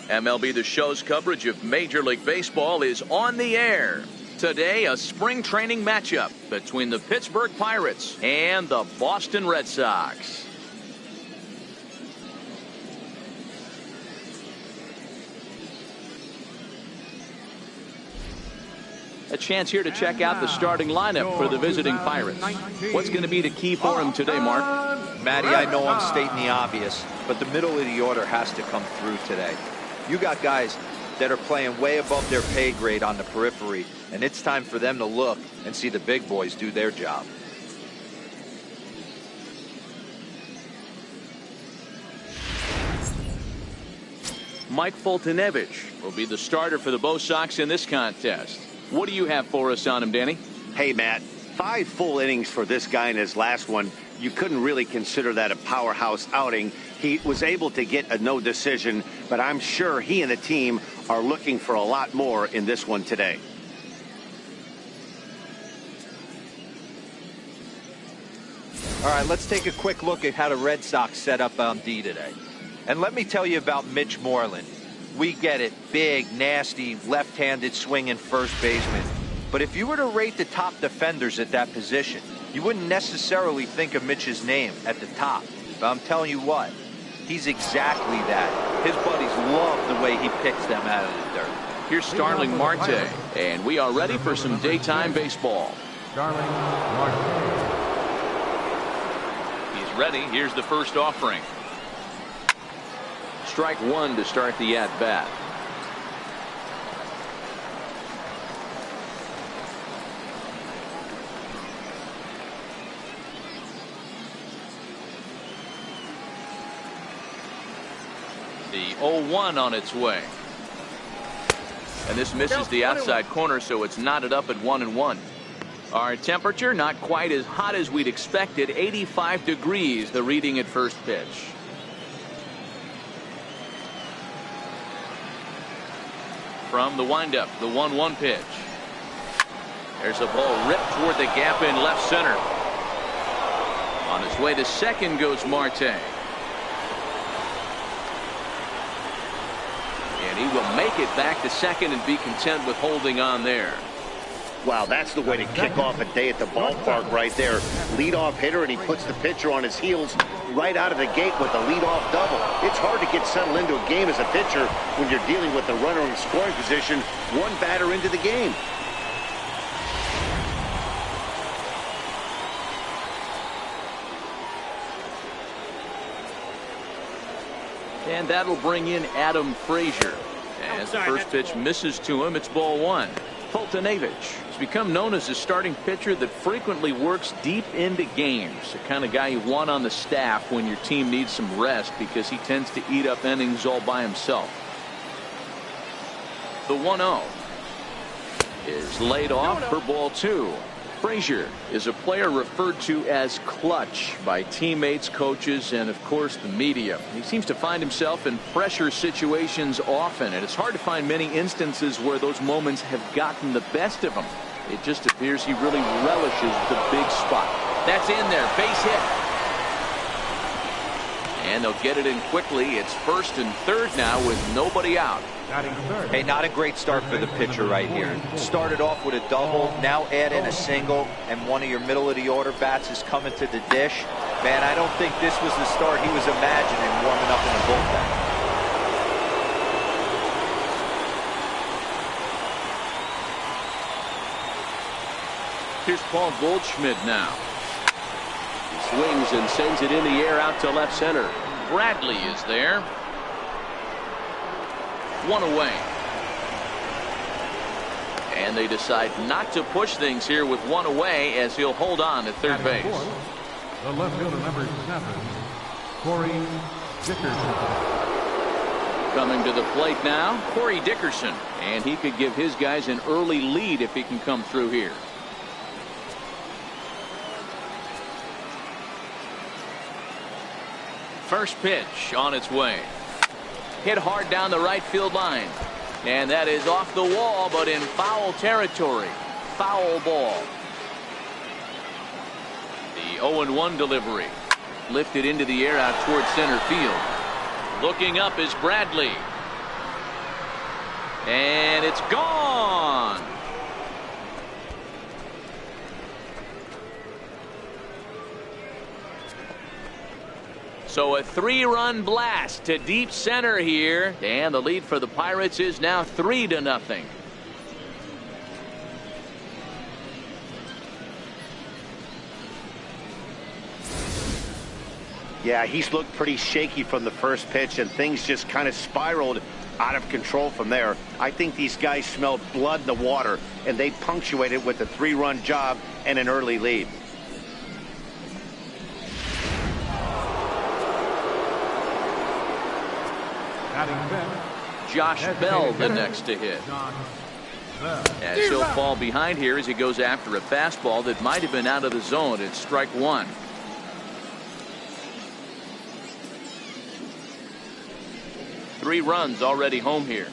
MLB The Show's coverage of Major League Baseball is on the air. Today, a spring training matchup between the Pittsburgh Pirates and the Boston Red Sox. A chance here to check out the starting lineup for the visiting Pirates. What's going to be the key for them today, Mark? Matty, I know I'm stating the obvious, but the middle of the order has to come through today. You got guys that are playing way above their pay grade on the periphery, and it's time for them to look and see the big boys do their job. Mike Foltynewicz will be the starter for the Bo Sox in this contest. What do you have for us on him, Danny? Hey, Matt, 5 full innings for this guy in his last one. You couldn't really consider that a powerhouse outing. He was able to get a no decision, but I'm sure he and the team are looking for a lot more in this one today. All right, let's take a quick look at how the Red Sox set up on D today. And let me tell you about Mitch Moreland. We get it, big, nasty, left-handed swinging first baseman. But if you were to rate the top defenders at that position, you wouldn't necessarily think of Mitch's name at the top. But I'm telling you what, he's exactly that. His buddies love the way he picks them out of the dirt. Here's Starling Marte, and we are ready for some daytime baseball. Starling Marte. He's ready. Here's the first offering. Strike one to start the at-bat. The 0-1 on its way. And this misses the outside corner, so it's knotted up at 1-1. Our temperature not quite as hot as we'd expected. 85 degrees, the reading at first pitch. From the windup, the 1-1 pitch. There's a ball ripped toward the gap in left center. On his way to second goes Marte. And he will make it back to second and be content with holding on there. Wow, that's the way to kick off a day at the ballpark right there. Leadoff hitter, and he puts the pitcher on his heels right out of the gate with a leadoff double. It's hard to get settled into a game as a pitcher when you're dealing with the runner in scoring position, one batter into the game. And that'll bring in Adam Frazier. As the first pitch misses to him, it's ball one. Foltynewicz has become known as a starting pitcher that frequently works deep into games. The kind of guy you want on the staff when your team needs some rest because he tends to eat up innings all by himself. The 1-0 is laid off for ball two. Frazier is a player referred to as clutch by teammates, coaches, and of course the media. He seems to find himself in pressure situations often, and it's hard to find many instances where those moments have gotten the best of him. It just appears he really relishes the big spot. That's in there, base hit. And they'll get it in quickly. It's first and third now with nobody out. Hey, not a great start for the pitcher right here. Started off with a double, now add in a single, and one of your middle of the order bats is coming to the dish. Man, I don't think this was the start he was imagining warming up in the bullpen. Here's Paul Goldschmidt now. He swings and sends it in the air out to left center. Bradley is there. One away. And they decide not to push things here with one away as he'll hold on at third base. The left fielder, number 7, Corey Dickerson. Coming to the plate now, Corey Dickerson. And he could give his guys an early lead if he can come through here. First pitch on its way. Hit hard down the right field line. And that is off the wall, but in foul territory. Foul ball. The 0-1 delivery. Lifted into the air out towards center field. Looking up is Bradley. And it's gone. So a 3-run blast to deep center here, and the lead for the Pirates is now 3-0. Yeah, he's looked pretty shaky from the first pitch, and things just kind of spiraled out of control from there. I think these guys smelled blood in the water, and they punctuated with a 3-run job and an early lead. Josh Bell the next to hit. As he'll fall behind here as he goes after a fastball that might have been out of the zone. It's strike one. Three runs already home here.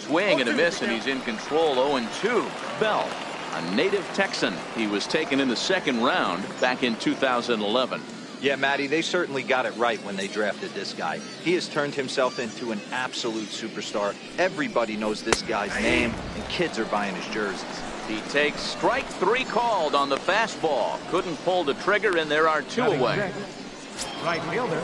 Swing and a miss, and he's in control. 0-2. Bell, a native Texan. He was taken in the second round back in 2011. Yeah, Matty, they certainly got it right when they drafted this guy. He has turned himself into an absolute superstar. Everybody knows this guy's name, and kids are buying his jerseys. He takes strike three called on the fastball. Couldn't pull the trigger, and there are two away. Right fielder.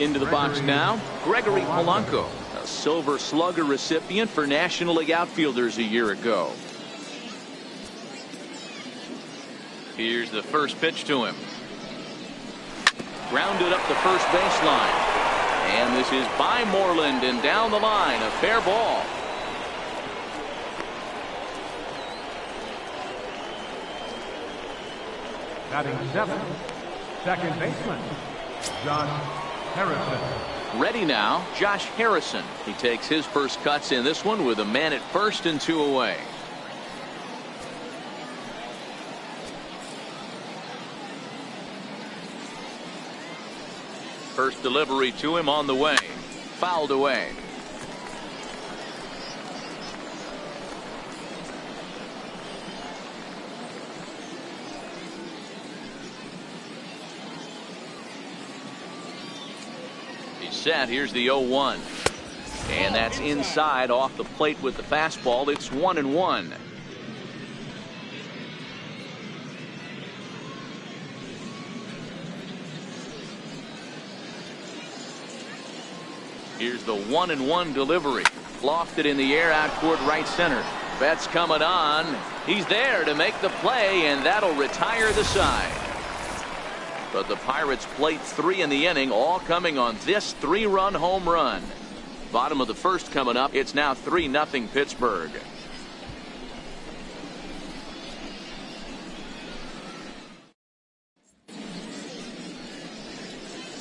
Into the box now, Gregory Polanco, a Silver Slugger recipient for National League outfielders a year ago. Here's the first pitch to him. Grounded up the first baseline. And this is by Moreland and down the line, a fair ball. Batting seventh, second baseman, Josh Harrison. Ready now, Josh Harrison. He takes his first cuts in this one with a man at first and two away. First delivery to him on the way. Fouled away. He's set. Here's the 0-1. And that's inside off the plate with the fastball. It's 1-1. Here's the 1-1 delivery. Lofted in the air out toward right center. Betts coming on. He's there to make the play, and that'll retire the side. But the Pirates plate three in the inning, all coming on this 3-run home run. Bottom of the first coming up. It's now 3-0 Pittsburgh.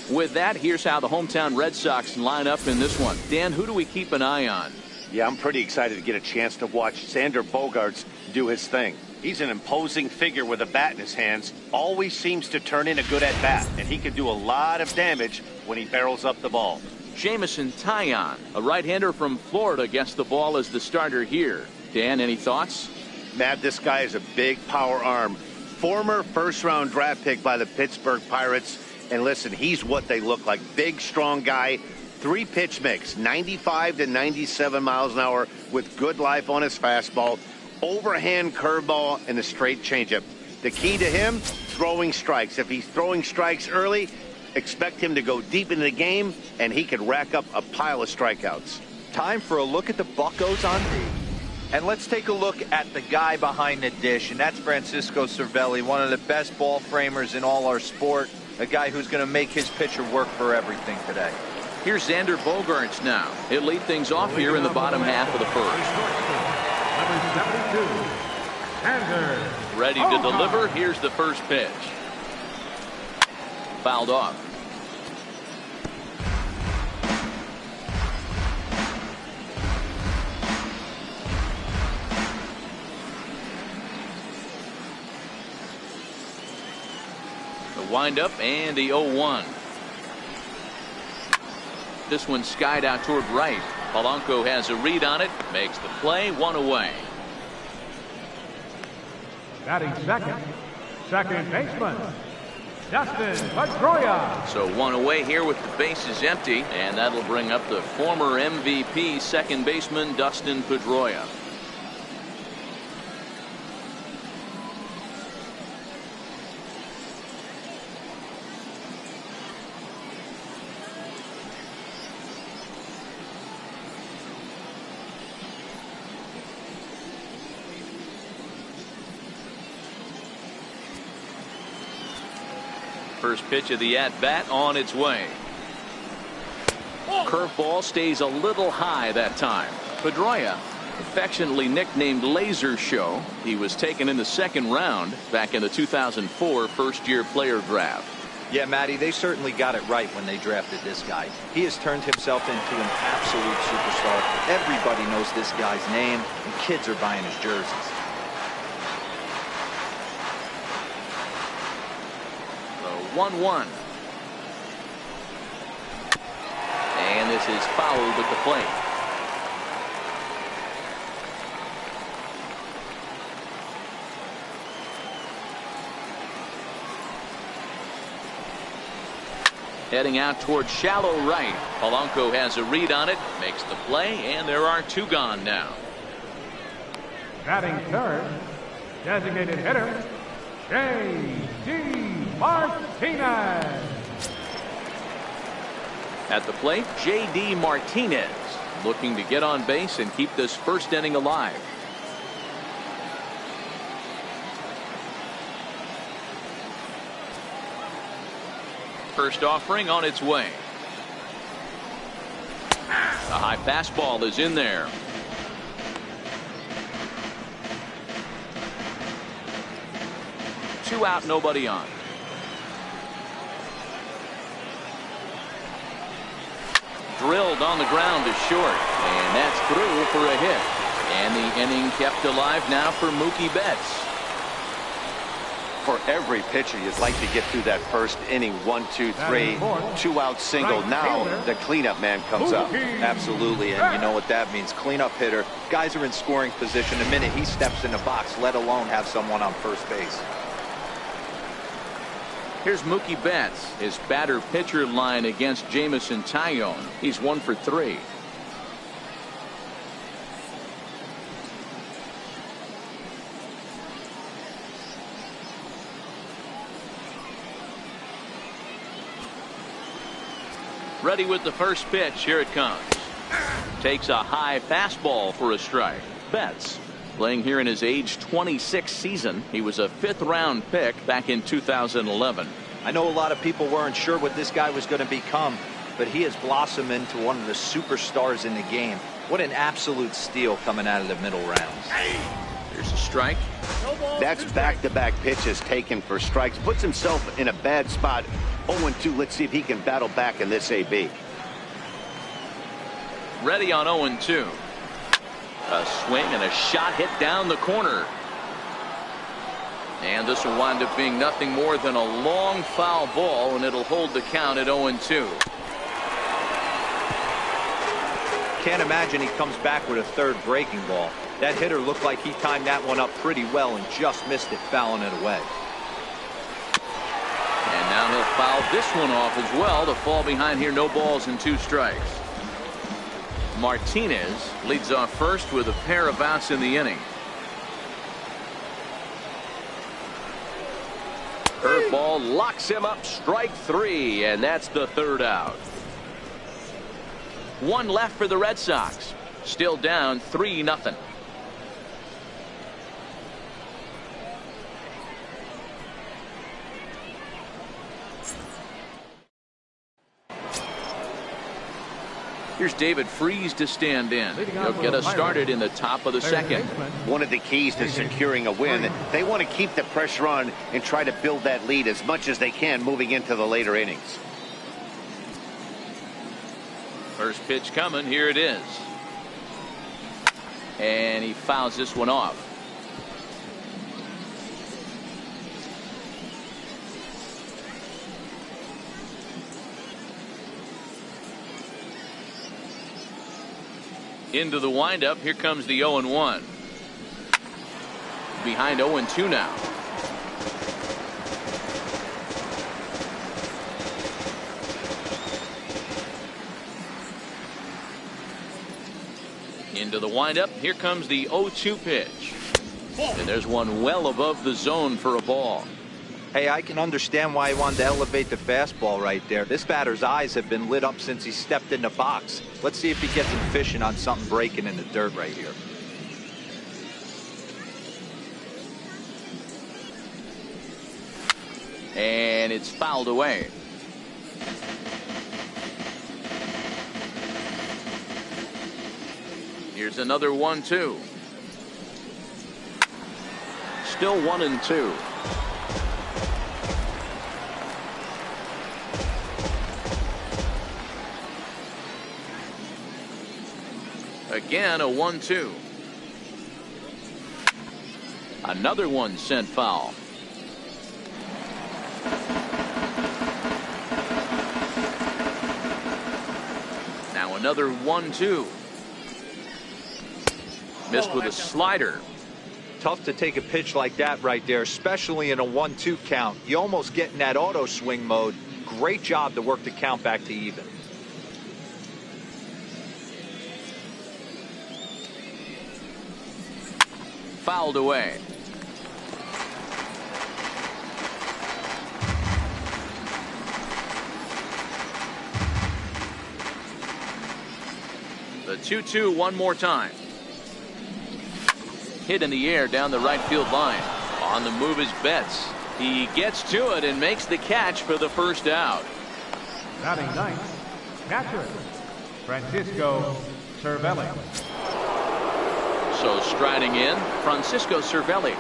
With that, here's how the hometown Red Sox line up in this one. Dan, who do we keep an eye on? Yeah, I'm pretty excited to get a chance to watch Xander Bogaerts do his thing. He's an imposing figure with a bat in his hands. Always seems to turn in a good at-bat, and he can do a lot of damage when he barrels up the ball. Jameson Taillon, a right-hander from Florida, gets the ball as the starter here. Dan, any thoughts? Matt, this guy is a big power arm. Former first-round draft pick by the Pittsburgh Pirates. And listen, he's what they look like. Big, strong guy. 3-pitch mix, 95 to 97 miles an hour with good life on his fastball. Overhand curveball and a straight changeup. The key to him, throwing strikes. If he's throwing strikes early, expect him to go deep into the game, and he could rack up a pile of strikeouts. Time for a look at the Buccos on D. And let's take a look at the guy behind the dish, and that's Francisco Cervelli, one of the best ball framers in all our sport. A guy who's going to make his pitcher work for everything today. Here's Xander Bogaerts now. He'll lead things off here in the bottom half of the first. Number 72, Xander. Ready to deliver. Here's the first pitch. Fouled off. Wind up and the 0-1. This one skied out toward right. Polanco has a read on it, makes the play, one away. Batting second, second baseman, Dustin Pedroia. So one away here with the bases empty, and that'll bring up the former MVP second baseman Dustin Pedroia. First pitch of the at-bat on its way. Curveball stays a little high that time. Pedroia, affectionately nicknamed Laser Show, he was taken in the second round back in the 2004 first-year player draft. Yeah, Matty, they certainly got it right when they drafted this guy. He has turned himself into an absolute superstar. Everybody knows this guy's name, and kids are buying his jerseys. The 1-1. And this is fouled at the plate. Heading out towards shallow right. Polanco has a read on it, makes the play, and there are two gone now. Batting third, designated hitter, J.D. Martinez. At the plate, J.D. Martinez looking to get on base and keep this first inning alive. First offering on its way. A high fastball is in there. Two out, nobody on. Drilled on the ground to short, and that's through for a hit. And the inning kept alive now for Mookie Betts. For every pitcher, you'd like to get through that first inning. 1, 2, 3, 2 out single. Now the cleanup man comes up. Absolutely, and you know what that means. Cleanup hitter. Guys are in scoring position the minute he steps in the box, let alone have someone on first base. Here's Mookie Betts, his batter-pitcher line against Jameson Taillon. He's 1 for 3. Ready with the first pitch. Here it comes. Takes a high fastball for a strike. Betts playing here in his age 26 season. He was a 5th round pick back in 2011. I know a lot of people weren't sure what this guy was going to become, but he has blossomed into one of the superstars in the game. What an absolute steal coming out of the middle rounds. Here's a strike. That's back-to-back pitches taken for strikes. Puts himself in a bad spot. 0-2. Let's see if he can battle back in this AB. Ready on 0-2. A swing and a shot hit down the corner. And this will wind up being nothing more than a long foul ball, and it'll hold the count at 0-2. Can't imagine he comes back with a third breaking ball. That hitter looked like he timed that one up pretty well and just missed it, fouling it away. And now he'll foul this one off as well to fall behind here. No balls and 2 strikes. Martinez leads off first with a pair of outs in the inning. Curveball locks him up, strike 3, and that's the 3rd out. 1 left for the Red Sox. Still down 3-0. Here's David Freese to stand in. He'll get us started in the top of the second. One of the keys to securing a win, they want to keep the pressure on and try to build that lead as much as they can moving into the later innings. First pitch coming. Here it is. And he fouls this one off. Into the windup. Here comes the 0-1. Behind 0-2 now. Into the windup. Here comes the 0-2 pitch. And there's one well above the zone for a ball. Hey, I can understand why he wanted to elevate the fastball right there. This batter's eyes have been lit up since he stepped in the box. Let's see if he gets him fishing on something breaking in the dirt right here. And it's fouled away. Here's another 1-2. Still 1-2. Again, a 1-2. Another one sent foul. Now another 1-2. Missed with a slider. Tough to take a pitch like that right there, especially in a 1-2 count. You almost get in that auto swing mode. Great job to work the count back to even. Fouled away. The 2-2 one more time. Hit in the air down the right field line. On the move is Betts. He gets to it and makes the catch for the first out. Batting ninth, catcher, Francisco Cervelli. So striding in, Francisco Cervelli.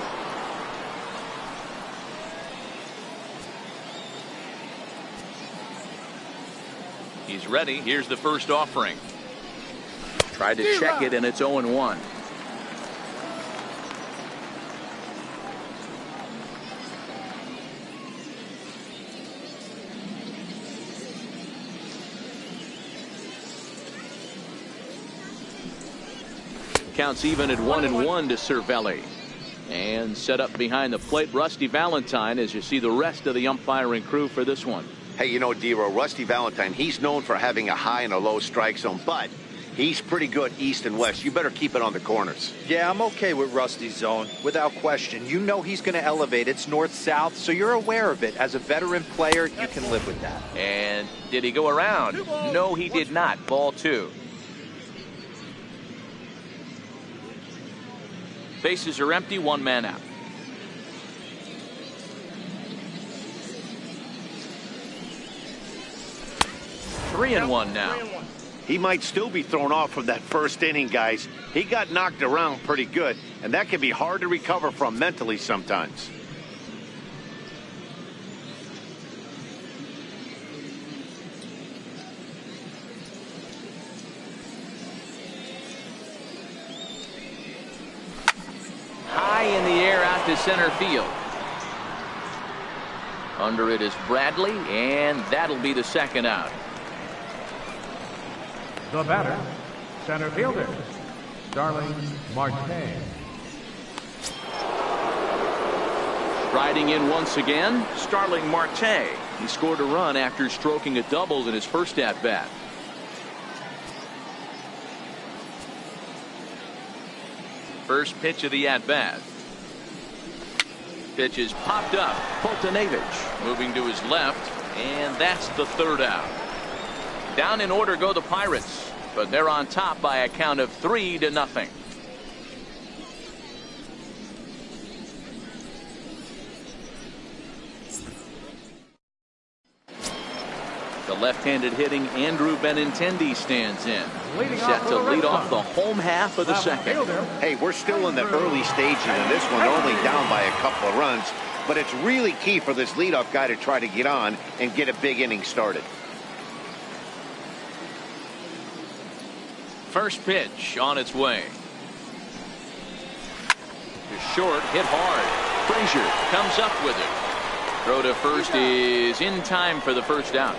He's ready. Here's the first offering. Tried to check it, and it's 0-1. Counts even at 1-1 to Cervelli. And set up behind the plate, Rusty Valentine, as you see the rest of the umpiring crew for this one. Hey, you know, Dero, Rusty Valentine, he's known for having a high and a low strike zone, but he's pretty good east and west. You better keep it on the corners. Yeah, I'm okay with Rusty's zone, without question. You know he's going to elevate. It's north-south, so you're aware of it. As a veteran player, you can live with that. And did he go around? No, he did not. Ball 2. Bases are empty, one man out. Three and one now. He might still be thrown off from that first inning, guys. He got knocked around pretty good, and that can be hard to recover from mentally sometimes. High in the air out to center field. Under it is Bradley, and that'll be the second out. The batter, center fielder, Starling Marte. Riding in once again, Starling Marte. He scored a run after stroking a double in his first at-bat. First pitch of the at-bat. Pitch is popped up. Foltynewicz moving to his left, and that's the third out. Down in order go the Pirates, but they're on top by a count of 3-0. The left-handed hitting Andrew Benintendi stands in. Set to lead off the home half of the second. Hey, we're still in the early stages of this one, only down by a couple of runs, but it's really key for this leadoff guy to try to get on and get a big inning started. First pitch on its way. To short, hit hard. Frazier comes up with it. Throw to first is in time for the first out.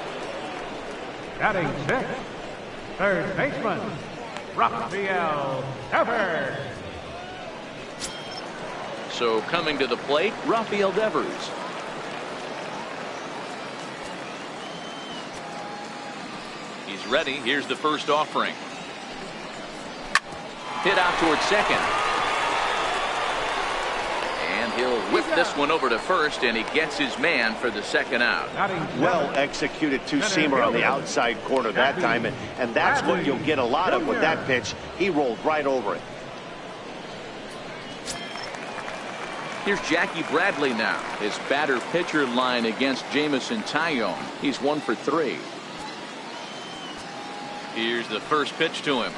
Batting sixth, third baseman, Rafael Devers. So coming to the plate, Rafael Devers. He's ready. Here's the first offering. Hit out towards second. And he'll whip this one over to first, and he gets his man for the second out. Well executed two-seamer on the outside corner that time, and that's what you'll get a lot of with that pitch. He rolled right over it. Here's Jackie Bradley now. His batter-pitcher line against Jameson Taillon. He's 1 for 3. Here's the first pitch to him.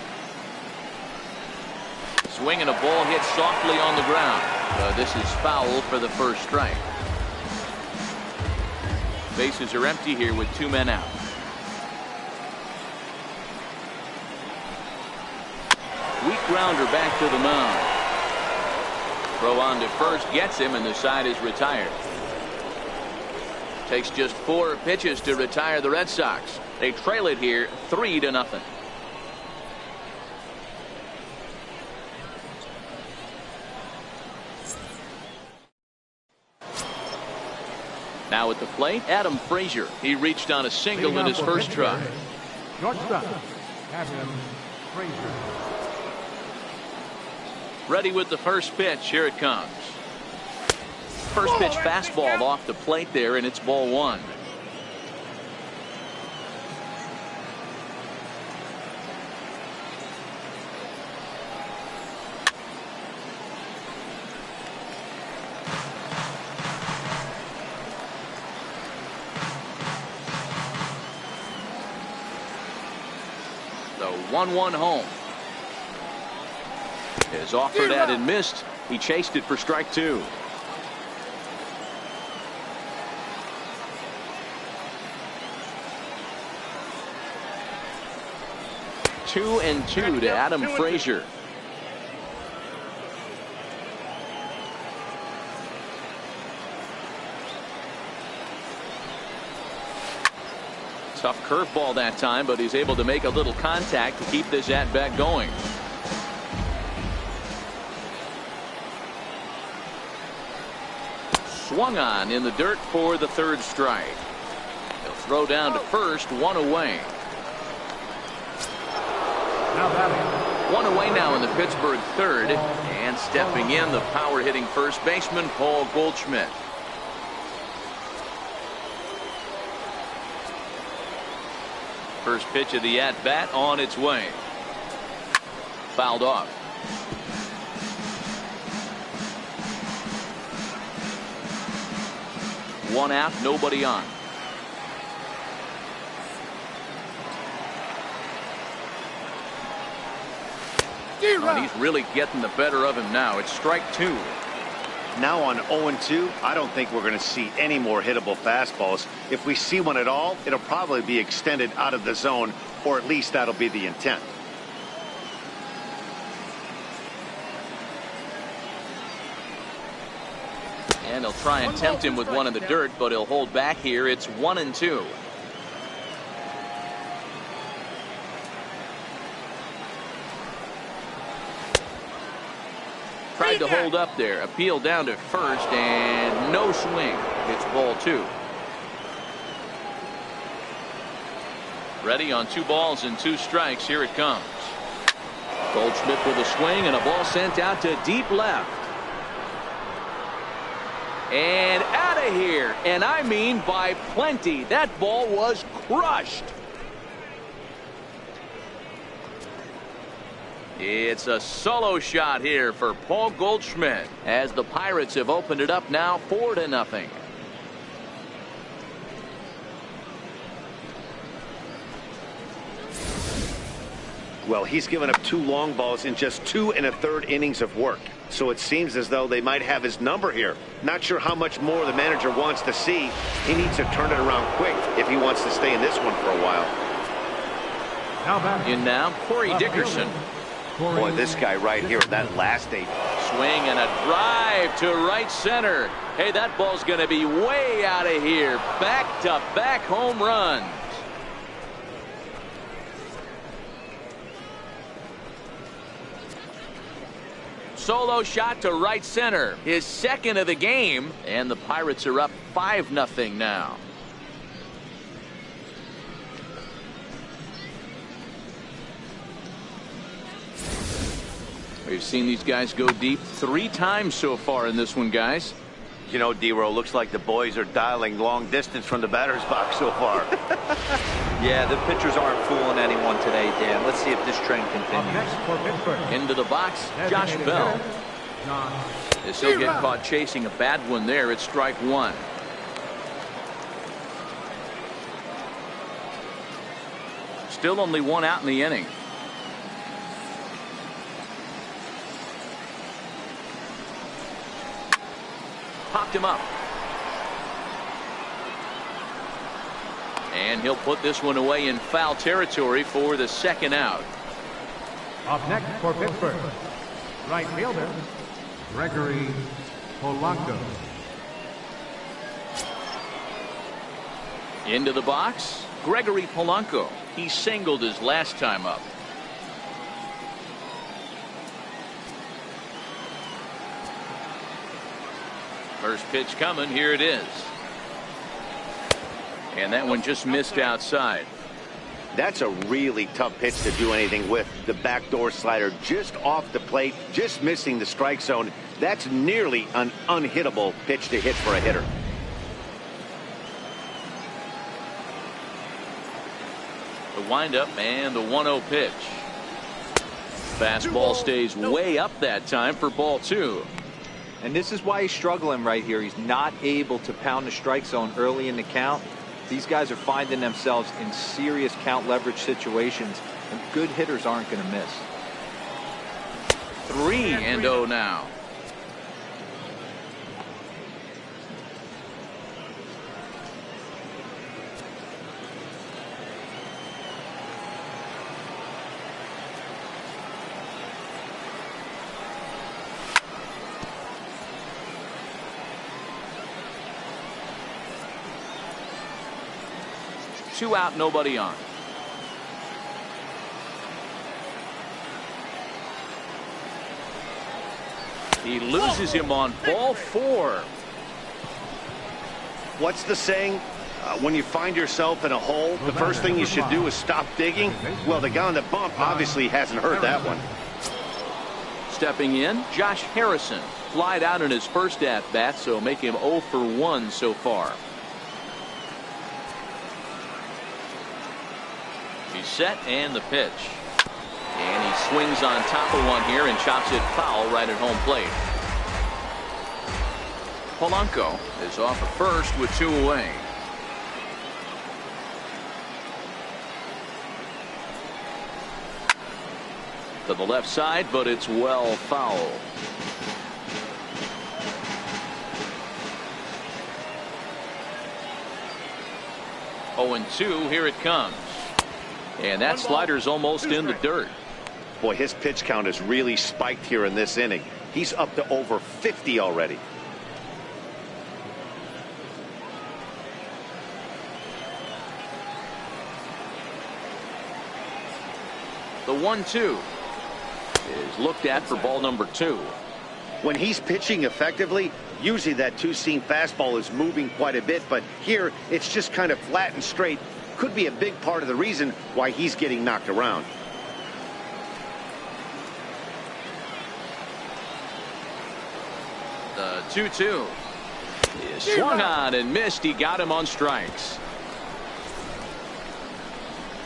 Swinging a ball hit softly on the ground. This is foul for the first strike. Bases are empty here with 2 men out. Weak grounder back to the mound. Throw on to first gets him, and the side is retired. Takes just 4 pitches to retire the Red Sox. They trail it here 3-0. Now at the plate, Adam Frazier. He reached on a single in his first try. Shortstop, Adam Frazier. Ready with the first pitch. Here it comes. First pitch fastball off the plate there, and it's ball 1. The 1-1 home. Is offered at and missed. He chased it for strike 2. Two and 2 to Adam Frazier. Tough curveball that time, but he's able to make a little contact to keep this at bat going. Swung on in the dirt for the third strike. He'll throw down to first, 1 away. One away now in the Pittsburgh third, and stepping in, the power hitting first baseman Paul Goldschmidt. First pitch of the at bat on its way. Fouled off. One out, nobody on. And he's really getting the better of him now. It's strike 2. Now on 0-2, I don't think we're going to see any more hittable fastballs. If we see one at all, it'll probably be extended out of the zone, or at least that'll be the intent. And he'll try and tempt him with one in the dirt, but he'll hold back here. It's 1-2. Tried to hold up there. Appeal down to first, and no swing. It's ball 2. Ready on 2 balls and 2 strikes. Here it comes. Goldschmidt with a swing, and a ball sent out to deep left. And out of here. And I mean by plenty. That ball was crushed. It's a solo shot here for Paul Goldschmidt as the Pirates have opened it up now 4-0. Well, he's given up 2 long balls in just 2 1/3 innings of work. So it seems as though they might have his number here. Not sure how much more the manager wants to see. He needs to turn it around quick if he wants to stay in this one for a while. In now, Corey Dickerson. Boy, this guy right here, that last 8. Swing and a drive to right center. Hey, that ball's going to be way out of here. Back-to-back home runs. Solo shot to right center. His second of the game. And the Pirates are up 5-0 now. We've seen these guys go deep 3 times so far in this one, guys. You know, D-Row, looks like the boys are dialing long distance from the batter's box so far. Yeah, the pitchers aren't fooling anyone today, Dan. Let's see if this trend Up continues. next for Pittsburgh. Into the box, Josh Designated Bell. hitter, John As he'll get caught chasing a bad one there. It's strike 1. Still only 1 out in the inning. Popped him up. And he'll put this one away in foul territory for the 2nd out. Up next for Pittsburgh, right fielder, Gregory Polanco. Into the box, Gregory Polanco. He singled his last time up. First pitch coming. Here it is. And that one just missed outside. That's a really tough pitch to do anything with. The backdoor slider just off the plate, just missing the strike zone. That's nearly an unhittable pitch to hit for a hitter. The windup and the 1-0 pitch. Fastball stays way up that time for ball 2. And this is why he's struggling right here. He's not able to pound the strike zone early in the count. These guys are finding themselves in serious count leverage situations, and good hitters aren't going to miss. 3-0 now. Two out, nobody on. He loses him on ball 4. What's the saying? When you find yourself in a hole, the first thing you should do is stop digging. Well, the guy on the bump obviously hasn't heard that one. Stepping in, Josh Harrison. Flied out in his first at-bat, so make him 0 for 1 so far. He's set and the pitch. And he swings on top of one here and chops it foul right at home plate. Polanco is off at first with 2 away. To the left side, but it's well foul. Oh, and 2, here it comes. And that slider's almost in the dirt. Boy, his pitch count has really spiked here in this inning. He's up to over 50 already. The 1-2 is looked at for ball number 2. When he's pitching effectively, usually that 2-seam fastball is moving quite a bit, but here it's just kind of flat and straight. Could be a big part of the reason why he's getting knocked around. The 2-2 is swung on and missed. He got him on strikes.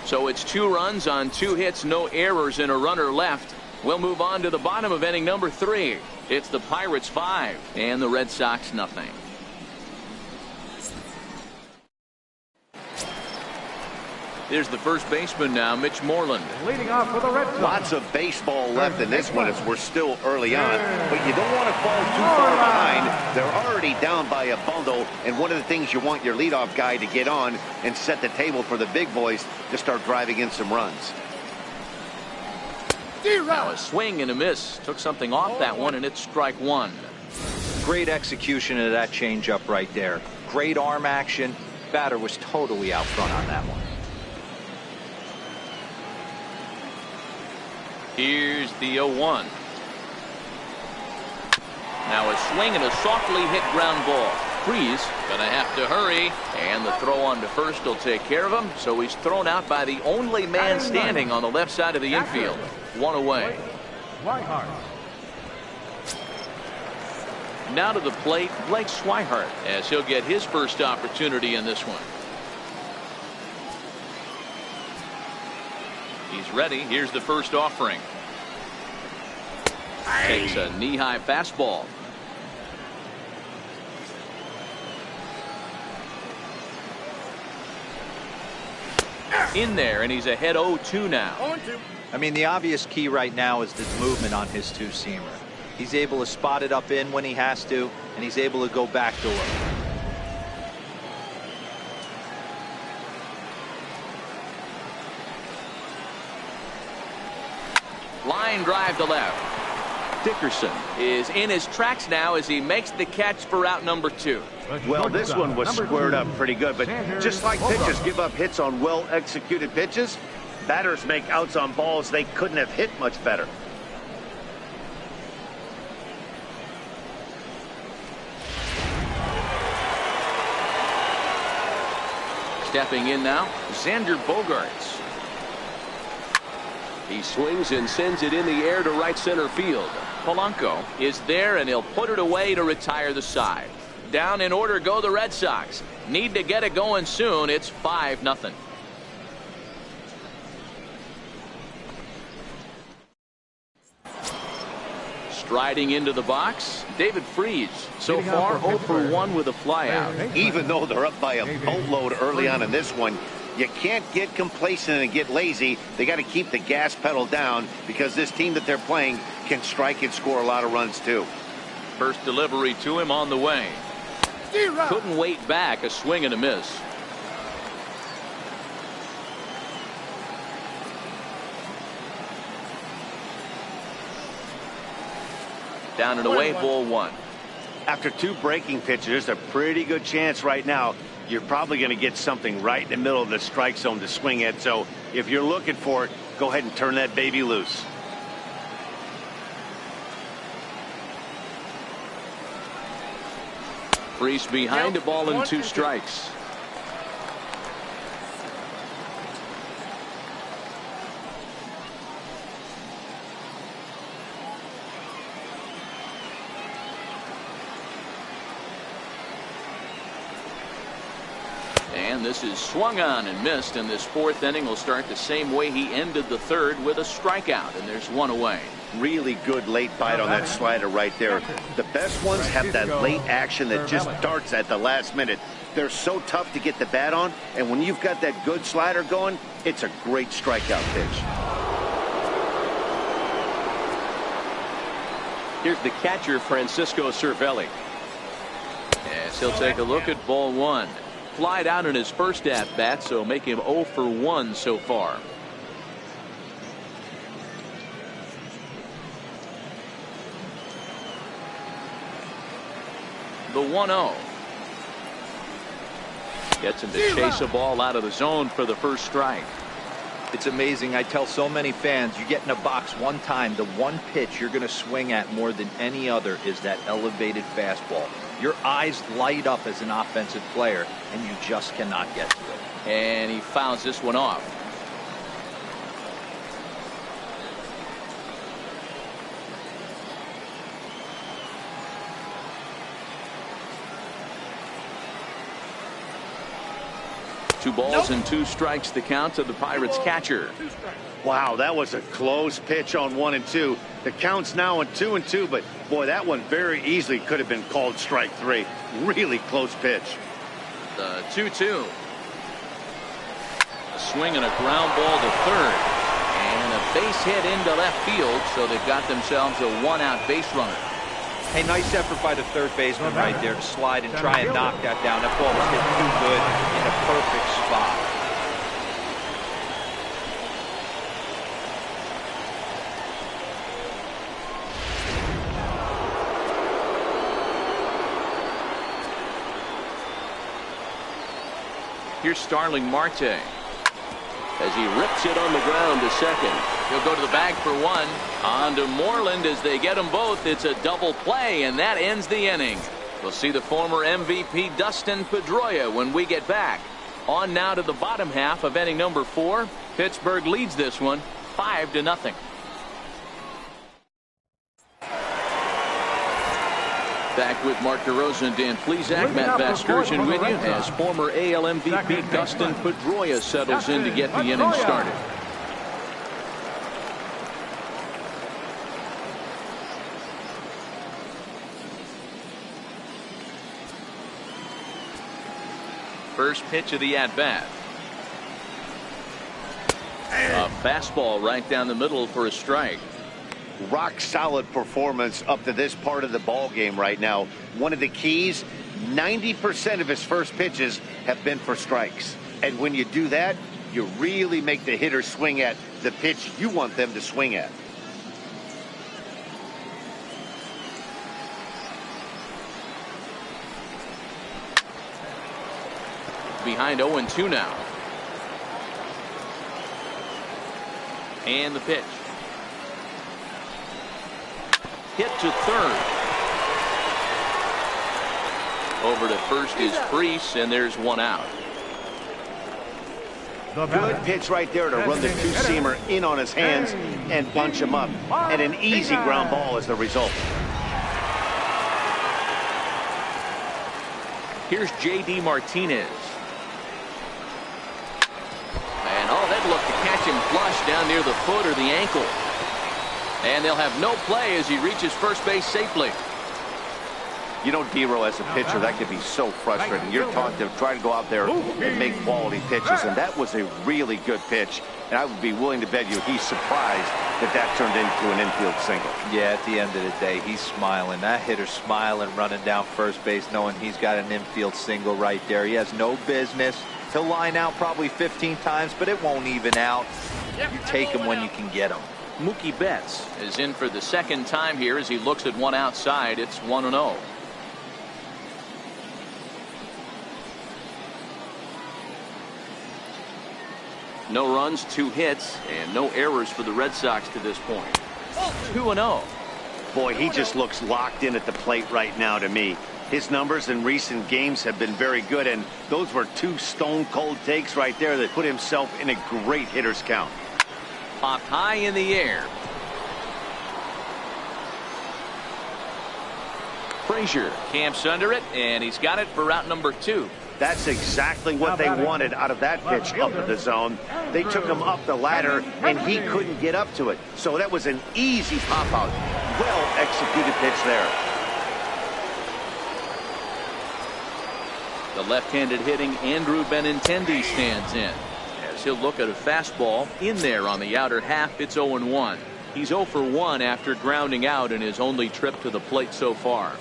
So it's 2 runs on 2 hits, no errors, and a runner left. We'll move on to the bottom of inning number 3. It's the Pirates 5 and the Red Sox nothing. There's the first baseman now, Mitch Moreland. Leading off for the Red Sox. Lots of baseball left in this one as we're still early on, but you don't want to fall too far behind. They're already down by a bundle, and one of the things you want your leadoff guy to get on and set the table for the big boys to start driving in some runs. Now a swing and a miss. Took something off that one, and it's strike 1. Great execution of that changeup right there. Great arm action. Batter was totally out front on that one. Here's the 0-1. Now a swing and a softly hit ground ball. Freeze gonna have to hurry, and the throw on to first will take care of him. So he's thrown out by the only man standing on the left side of the infield. 1 away. Whiteheart. Now to the plate, Blake Swihart, as he'll get his first opportunity in this one. He's ready. Here's the first offering. Takes a knee-high fastball. In there, and he's ahead 0-2 now. I mean, the obvious key right now is the movement on his two-seamer. He's able to spot it up in when he has to, and he's able to go backdoor. Line drive to left. Dickerson is in his tracks now as he makes the catch for out number 2. Well, this one was squared up pretty good, but just like pitchers give up hits on well-executed pitches, batters make outs on balls they couldn't have hit much better. Stepping in now, Xander Bogaerts. He swings and sends it in the air to right center field. Polanco is there, and he'll put it away to retire the side. Down in order go the Red Sox. Need to get it going soon. It's 5-0. Striding into the box, David Freese. So far 0 for 1 with a flyout. Even though they're up by a boatload early on in this one, you can't get complacent and get lazy. They got to keep the gas pedal down because this team that they're playing can strike and score a lot of runs too. First delivery to him on the way. Couldn't wait back. A swing and a miss. Down and away, ball 1. After 2 breaking pitches, there's a pretty good chance right now you're probably going to get something right in the middle of the strike zone to swing at. So if you're looking for it, go ahead and turn that baby loose. Freese behind a ball and 2 strikes. And this is swung on and missed, and this 4th inning will start the same way he ended the 3rd with a strikeout, and there's 1 away. Really good late bite on that slider right there. The best ones have that late action that just darts at the last minute. They're so tough to get the bat on, and when you've got that good slider going, it's a great strikeout pitch. Here's the catcher, Francisco Cervelli. Yes, he'll take a look at ball 1. Flied out in his first at-bat, so make him 0 for 1 so far. The 1-0. Gets him to chase a ball out of the zone for the first strike. It's amazing. I tell so many fans, you get in a box one time, the one pitch you're going to swing at more than any other is that elevated fastball. Your eyes light up as an offensive player, and you just cannot get to it. And he fouls this one off. Two balls and 2 strikes the count to the Pirates catcher. Wow, that was a close pitch on 1 and 2. The count's now on 2 and 2, but boy, that one very easily could have been called strike 3. Really close pitch. The 2-2. A swing and a ground ball to third. And a base hit into left field, so they've got themselves a 1-out base runner. Hey, nice effort by the third baseman right there to slide and try and knock that down. That ball was hit too good in a perfect spot. Here's Starling Marte as he rips it on the ground to second. He'll go to the bag for 1. On to Moreland as they get them both. It's a double play, and that ends the inning. We'll see the former MVP Dustin Pedroia when we get back. On now to the bottom half of inning number 4. Pittsburgh leads this one 5-0. Back with Mark DeRosa and Dan Plesac. Matt Vasgersian with you as former AL MVP Dustin Pedroia settles in to get the inning started. First pitch of the at-bat. A fastball right down the middle for a strike. Rock solid performance up to this part of the ball game right now. One of the keys, 90% of his first pitches have been for strikes. And when you do that, you really make the hitter swing at the pitch you want them to swing at. Behind 0-2 now. And the pitch. Hit to third. Over to first is Freese, and there's one out. Good pitch right there to run the two-seamer in on his hands and bunch him up. And an easy ground ball is the result. Here's J.D. Martinez. And oh, they'd look to catch him flush down near the foot or the ankle. And they'll have no play as he reaches first base safely. You know, Dero, as a pitcher, that can be so frustrating. You're taught to try to go out there and make quality pitches, and that was a really good pitch. And I would be willing to bet you he's surprised that that turned into an infield single. Yeah, at the end of the day, he's smiling. That hitter's smiling, running down first base, knowing he's got an infield single right there. He has no business. He'll line out probably 15 times, but it won't even out. You take him when you can get him. Mookie Betts is in for the second time here as he looks at one outside. It's 1-0. No runs, 2 hits, and no errors for the Red Sox to this point. 2-0. Boy, he just looks locked in at the plate right now to me. His numbers in recent games have been very good, and those were 2 stone-cold takes right there that put himself in a great hitter's count. Popped high in the air. Frazier camps under it, and he's got it for out number 2. That's exactly what they wanted out of that pitch up in the zone. They took him up the ladder, and he couldn't get up to it. So that was an easy pop-out. Well-executed pitch there. The left-handed hitting Andrew Benintendi stands in. As he'll look at a fastball in there on the outer half, it's 0-1. He's 0 for 1 after grounding out in his only trip to the plate so far.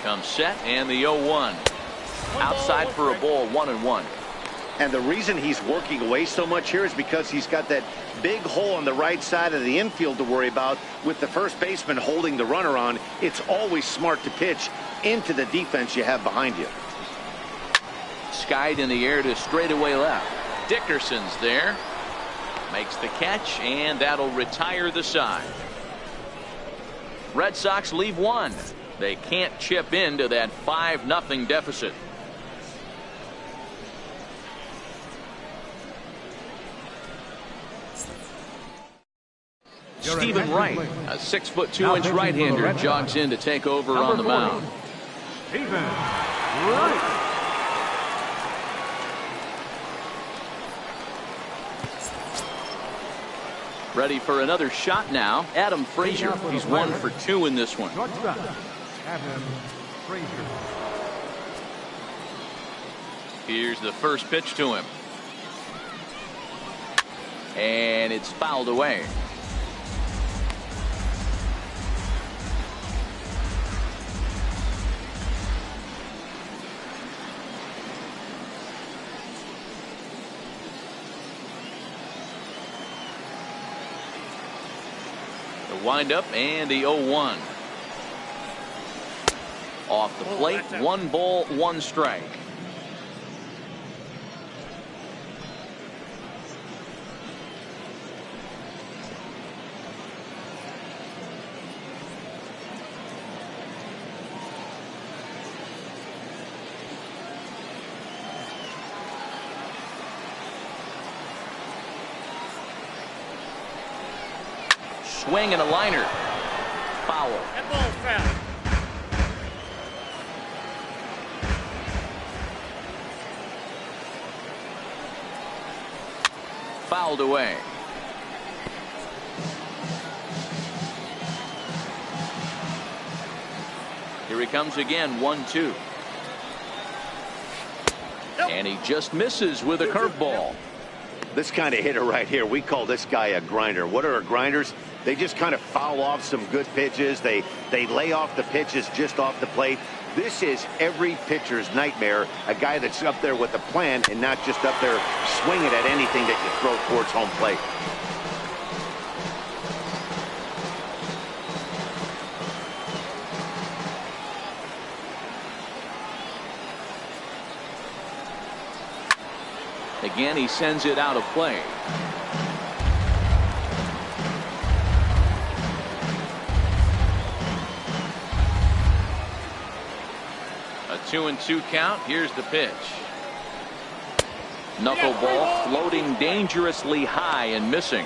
Comes set, and the 0-1. Outside for a ball, 1-1. And the reason he's working away so much here is because he's got that big hole on the right side of the infield to worry about with the first baseman holding the runner on. It's always smart to pitch into the defense you have behind you. Skied in the air to straightaway left. Dickerson's there. Makes the catch, and that'll retire the side. Red Sox leave 1. They can't chip into that 5-0 deficit. Stephen Wright, a 6'2" right-hander, jogs in to take over on the mound. Stephen Wright. Ready for another shot now. Adam Frazier. He's 1 for 2 in this one. Shortstop, Adam Frazier. Here's the first pitch to him. And it's fouled away. The windup and the 0-1. Off the plate, 1 ball, 1 strike. swing and a liner. Foul. That ball's foul. Fouled away. Here he comes again, 1-2. And he just misses with a curveball. This kind of hitter right here, we call this guy a grinder. What are grinders? They just kind of foul off some good pitches. They lay off the pitches just off the plate. This is every pitcher's nightmare, a guy that's up there with a plan and not just up there swinging at anything that you throw towards home plate. Again, he sends it out of play. A 2-2 count. Here's the pitch. Knuckleball floating dangerously high and missing.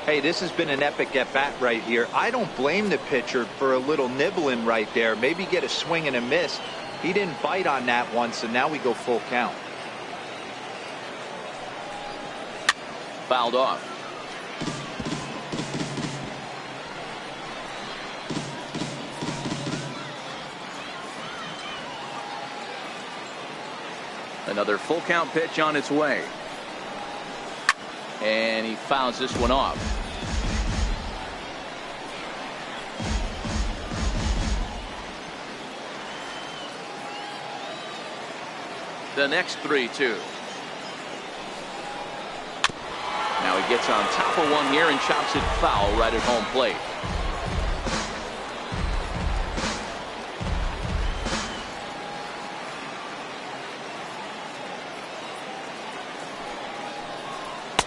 Hey, this has been an epic at bat right here. I don't blame the pitcher for a little nibbling right there. Maybe get a swing and a miss. He didn't bite on that one, so now we go full count. Fouled off. Another full count pitch on its way. And he fouls this one off. The next 3-2. Now he gets on top of one here and chops it foul right at home plate.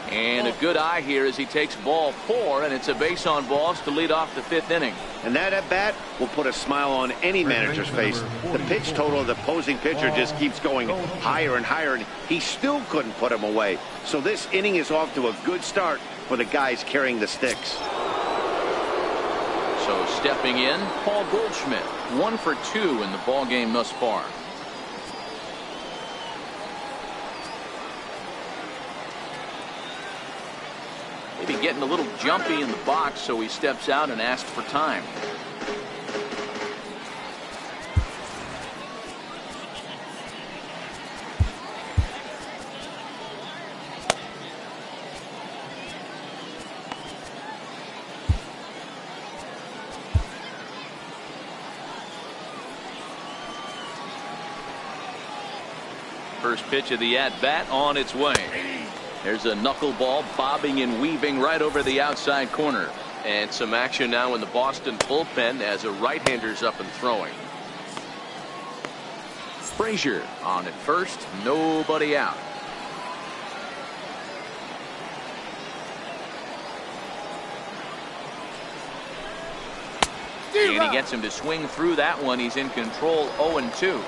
And a good eye here as he takes ball 4, and it's a base on balls to lead off the 5th inning. And that at bat will put a smile on any manager's face. The pitch total of the opposing pitcher just keeps going higher and higher, and he still couldn't put him away. So this inning is off to a good start for the guys carrying the sticks. So stepping in, Paul Goldschmidt, 1 for 2 in the ball game thus far. Maybe getting a little jumpy in the box, so he steps out and asks for time. First pitch of the at-bat on its way. There's a knuckleball bobbing and weaving right over the outside corner. And some action now in the Boston bullpen as a right-hander's up and throwing. Frazier on at first, nobody out. And he gets him to swing through that one. He's in control, 0-2.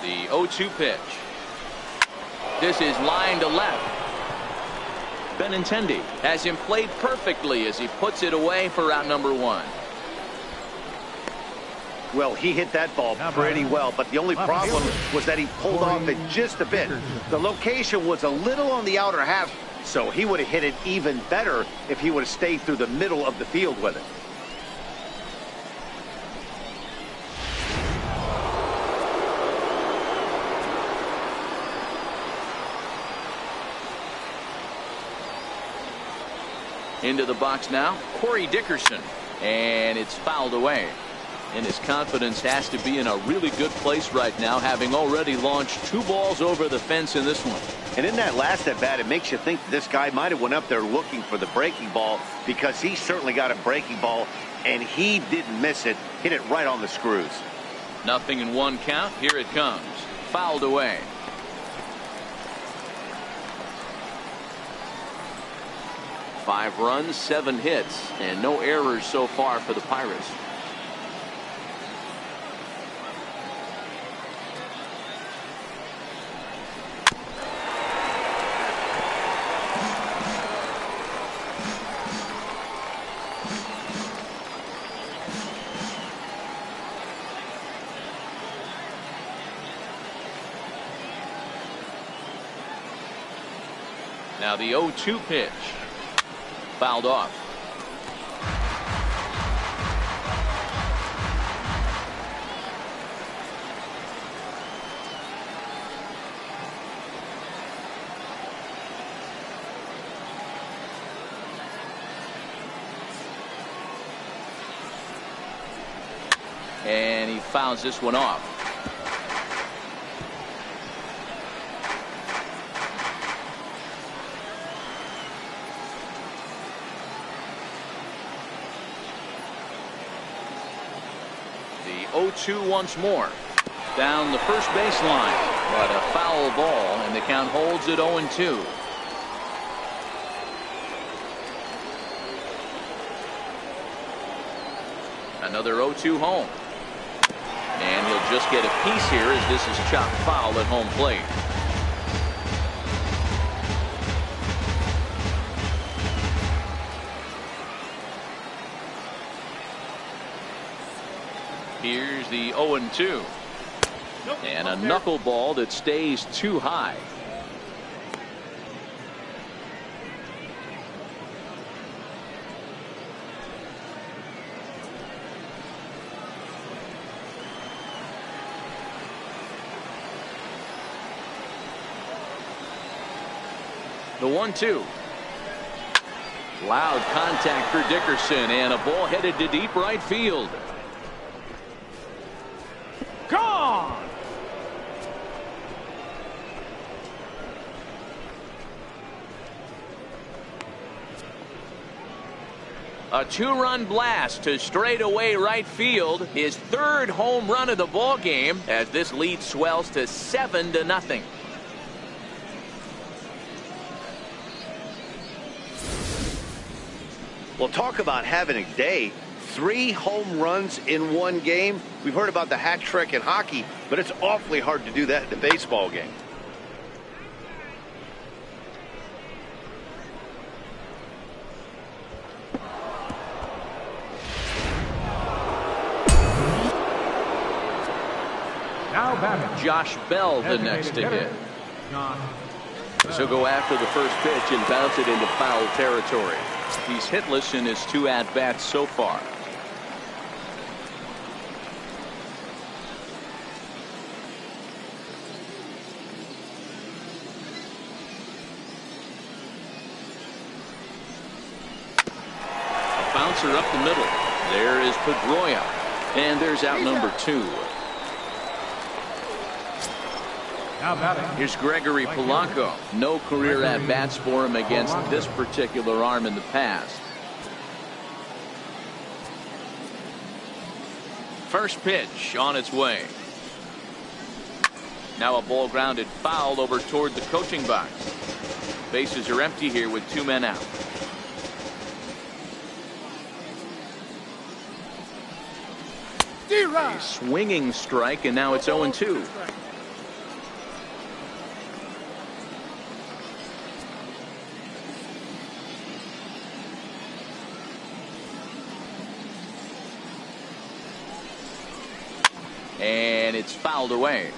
The 0-2 pitch. This is line to left. Benintendi has him played perfectly as he puts it away for out number 1. Well, he hit that ball pretty well, but the only problem was that he pulled off it just a bit. The location was a little on the outer half, so he would have hit it even better if he would have stayed through the middle of the field with it. Into the box now, Corey Dickerson, and it's fouled away. And his confidence has to be in a really good place right now, having already launched 2 balls over the fence in this one. And in that last at bat, it makes you think this guy might have went up there looking for the breaking ball, because he certainly got a breaking ball, and he didn't miss it. Hit it right on the screws. 0-1 count. Here it comes. Fouled away. Five runs, 7 hits, and no errors so far for the Pirates. Now the 0-2 pitch. Fouled off. And he fouls this one off. The 0-2 once more. Down the first baseline, but a foul ball, and the count holds at 0-2. Another 0-2 home. And he'll just get a piece here as this is chopped foul at home plate. Here's the 0-2. And a knuckleball that stays too high. The 1-2. Loud contact for Dickerson, and a ball headed to deep right field. Gone! A two-run blast to straightaway right field. His third home run of the ball game as this lead swells to 7-0. Well, talk about having a day. 3 home runs in one game. We've heard about the hat trick in hockey, but it's awfully hard to do that in a baseball game. Now batting. Josh Bell the next to hit. John. So go after the first pitch and bounce it into foul territory. He's hitless in his 2 at-bats so far. A bouncer up the middle. There is Pedroia. And there's out number 2. Now batting. Here's Gregory Polanco. No career at-bats for him against this particular arm in the past. First pitch on its way. Now a ball grounded foul over toward the coaching box. Bases are empty here with 2 men out. A swinging strike, and now it's 0-2. And it's fouled away.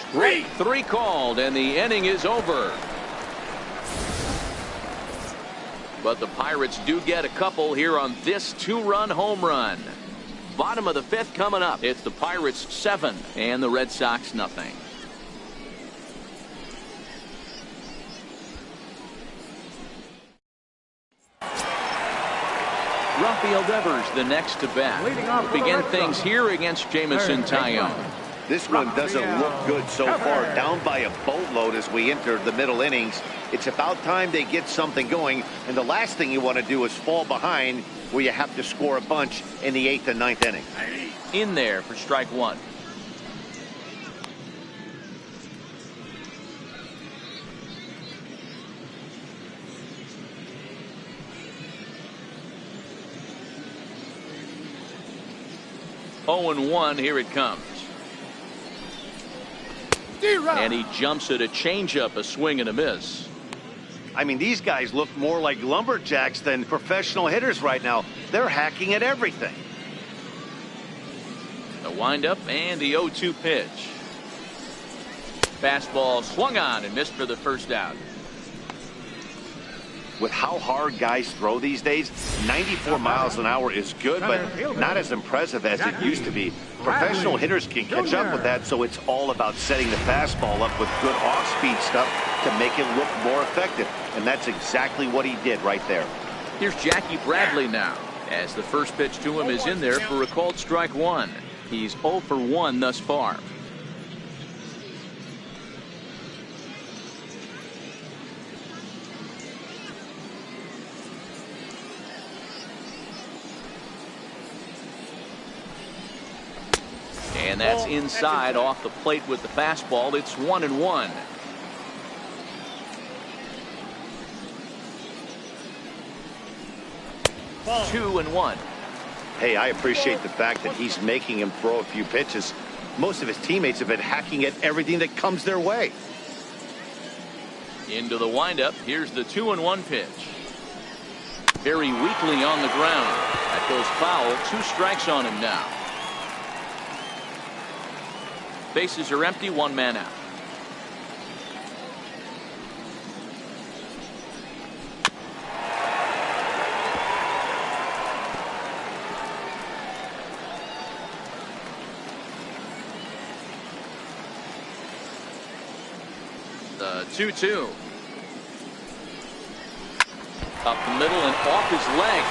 Strike 3 called, and the inning is over. But the Pirates do get a couple here on this 2-run home run. Bottom of the 5th coming up. It's the Pirates 7 and the Red Sox nothing. Rafael Devers the next to bat. Begin things here against Jameson Taillon. This one doesn't look good so far. Down by a boatload as we enter the middle innings. It's about time they get something going, and the last thing you want to do is fall behind where you have to score a bunch in the 8th and 9th inning. In there for strike 1. Oh, 1 here it comes. And he jumps at a changeup, a swing and a miss. I mean, these guys look more like lumberjacks than professional hitters right now. They're hacking at everything. The windup and the 0-2 pitch. Fastball swung on and missed for the first out. With how hard guys throw these days, 94 miles an hour is good, but not as impressive as it used to be. Professional hitters can catch up with that, so it's all about setting the fastball up with good off-speed stuff to make it look more effective. And that's exactly what he did right there. Here's Jackie Bradley now, as the first pitch to him is in there for a called strike one. He's 0 for 1 thus far. And that's inside off the plate with the fastball. It's 1-1. Ball. 2-1. Hey, I appreciate the fact that he's making him throw a few pitches. Most of his teammates have been hacking at everything that comes their way. Into the windup. Here's the 2-1 pitch. Very weakly on the ground. That goes foul. 2 strikes on him now. Bases are empty. 1 man out. The 2-2. Up the middle and off his leg.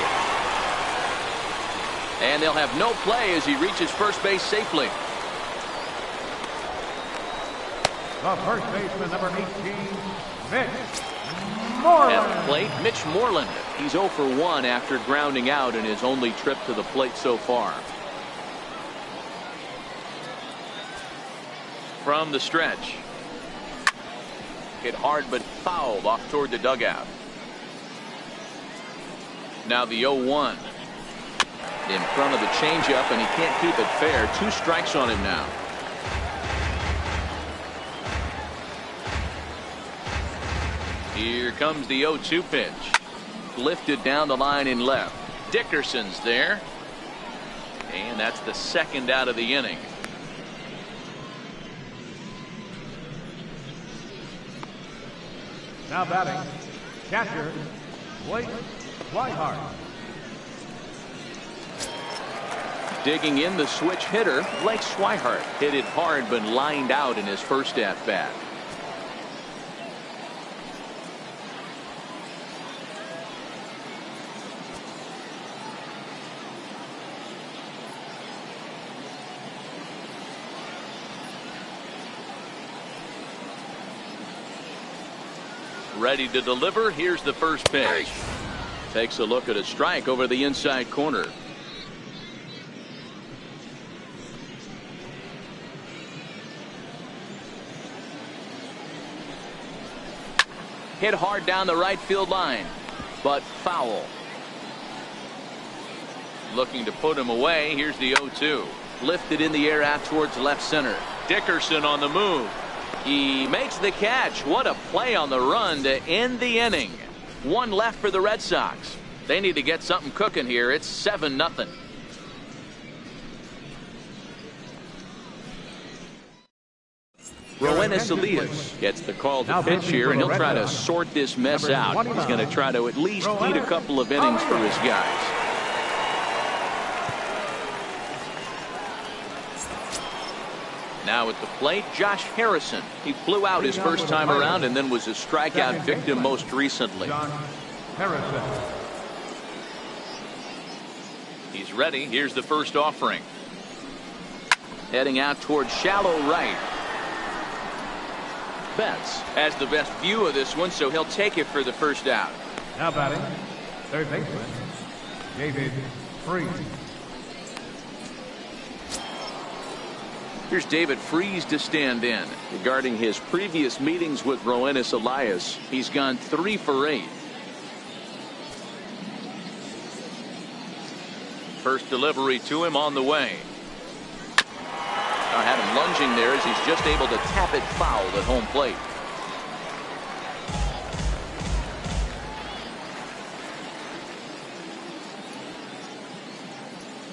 And they'll have no play as he reaches first base safely. The first baseman, number 18, Mitch Moreland. At the plate, Mitch Moreland. He's 0 for 1 after grounding out in his only trip to the plate so far. From the stretch. Hit hard but fouled off toward the dugout. Now the 0-1. In front of the changeup, and he can't keep it fair. 2 strikes on him now. Here comes the 0-2 pitch. Lifted down the line in left. Dickerson's there. And that's the second out of the inning. Now batting, catcher, Blake Swihart. Digging in the switch hitter, Blake Swihart. Hit it hard but lined out in his first at bat. Ready to deliver. Here's the first pitch. Takes a look at a strike over the inside corner. Hit hard down the right field line, but foul. Looking to put him away. Here's the 0-2. Lifted in the air out towards left center. Dickerson on the move. He makes the catch. What a play on the run to end the inning. 1 left for the Red Sox. They need to get something cooking here. It's 7-0. Roenis Elias gets the call to pitch here, and he'll try to sort this mess out. He's going to try to at least eat a couple of innings for his guys. Now at the plate, Josh Harrison. He flew out his first time around and then was a strikeout victim most recently. He's ready. Here's the first offering. Heading out towards shallow right. Betts has the best view of this one, so he'll take it for the first out. Now batting, third baseman, David Freese. Here's David Freese to stand in. Regarding his previous meetings with Roenis Elias, he's gone 3 for 8. First delivery to him on the way. I had him lunging there as he's just able to tap it foul at home plate.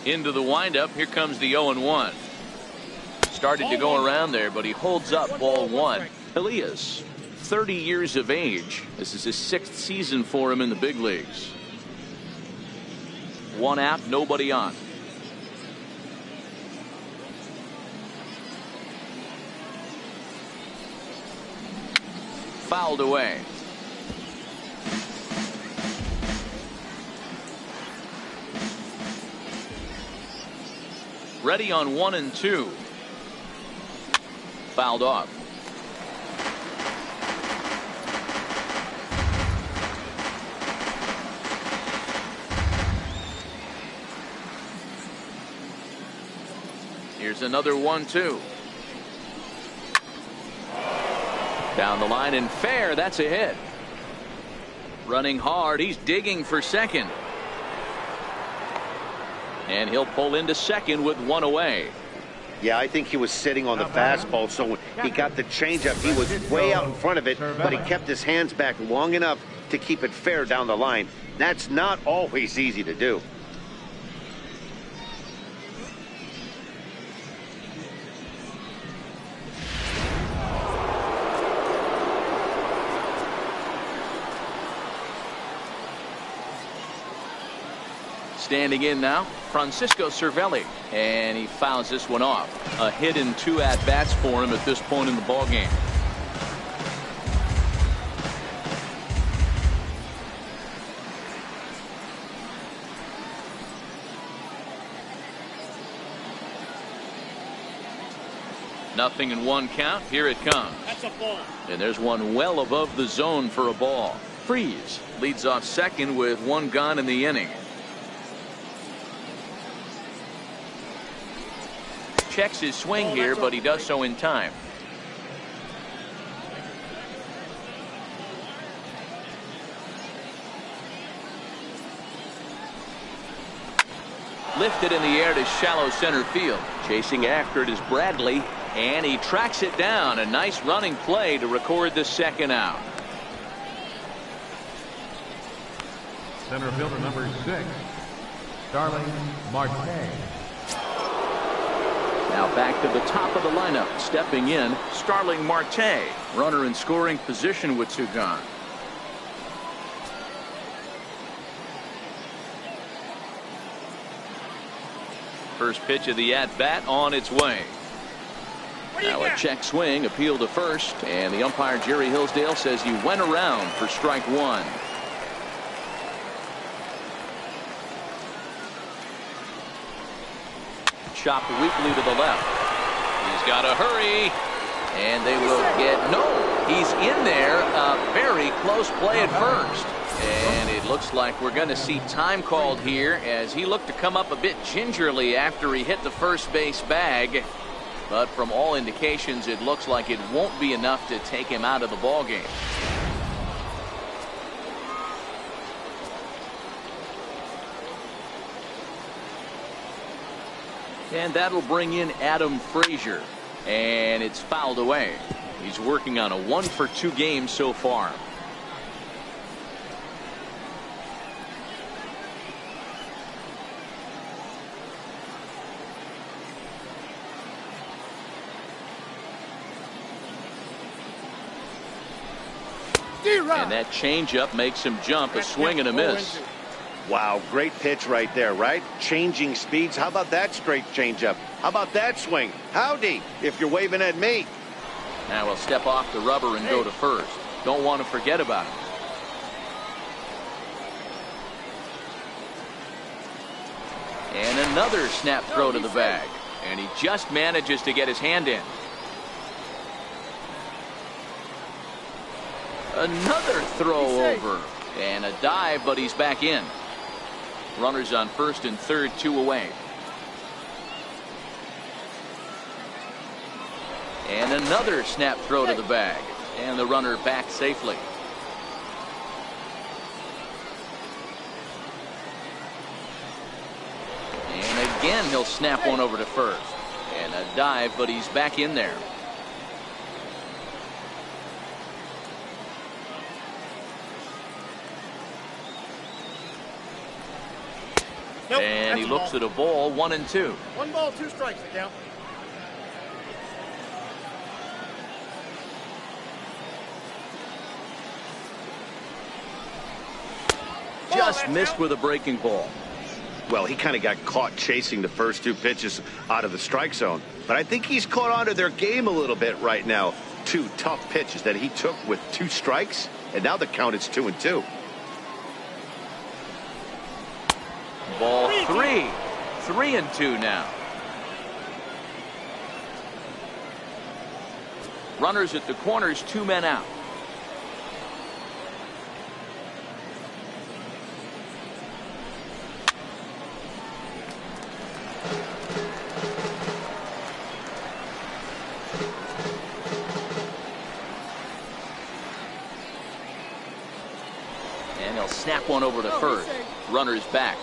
Into the windup. Here comes the 0-1. Started to go around there, but he holds up ball one. Elias, 30 years of age. This is his 6th season for him in the big leagues. One out, nobody on. Fouled away. Ready on 1 and 2. Fouled off. Here's another 1-2. Down the line and fair. That's a hit. Running hard. He's digging for second. And he'll pull into second with 1 away. Yeah, I think he was sitting on the fastball, so when he got the changeup, he was way out in front of it, but he kept his hands back long enough to keep it fair down the line. That's not always easy to do. Standing in now, Francisco Cervelli, and he fouls this one off. A hit and 2 at-bats for him at this point in the ballgame. Nothing in 1 count. Here it comes. That's a ball. And there's one well above the zone for a ball. Freese leads off second with 1 gone in the inning. Checks his swing here, but he does so in time. Lifted in the air to shallow center field. Chasing after it is Bradley, and he tracks it down. A nice running play to record the second out. Center fielder number 6, Starling Marte. Now back to the top of the lineup. Stepping in, Starling Marte. Runner in scoring position with 2 gone. First pitch of the at-bat on its way. Now a check swing, appeal to first, and the umpire Jerry Hillsdale says he went around for strike 1. Chopped weakly to the left. He's got to hurry, and they will get he's in there. A very close play at first, and it looks like we're going to see time called here as he looked to come up a bit gingerly after he hit the first base bag, but from all indications it looks like it won't be enough to take him out of the ball game. And that'll bring in Adam Frazier, and it's fouled away. He's working on a 1-for-2 game so far. And that changeup makes him jump. A swing and a miss. Wow, great pitch right there, right? Changing speeds. How about that straight changeup? How about that swing? Howdy, if you're waving at me. Now we'll step off the rubber and go to first. Don't want to forget about him. And another snap throw to the bag. And he just manages to get his hand in. Another throw over. And a dive, but he's back in. Runners on first and third, 2 away. And another snap throw to the bag. And the runner back safely. And again, he'll snap one over to first. And a dive, but he's back in there. Nope, And he that's a looks ball. at a ball, 1-2. 1 ball, 2 strikes, the count. Just missed with a breaking ball. Well, he kind of got caught chasing the first 2 pitches out of the strike zone. But I think he's caught on to their game a little bit right now. 2 tough pitches that he took with 2 strikes, and now the count is 2-2. Ball 3. 3-2 now. Runners at the corners, 2 men out. And he'll snap one over to first. Runners back.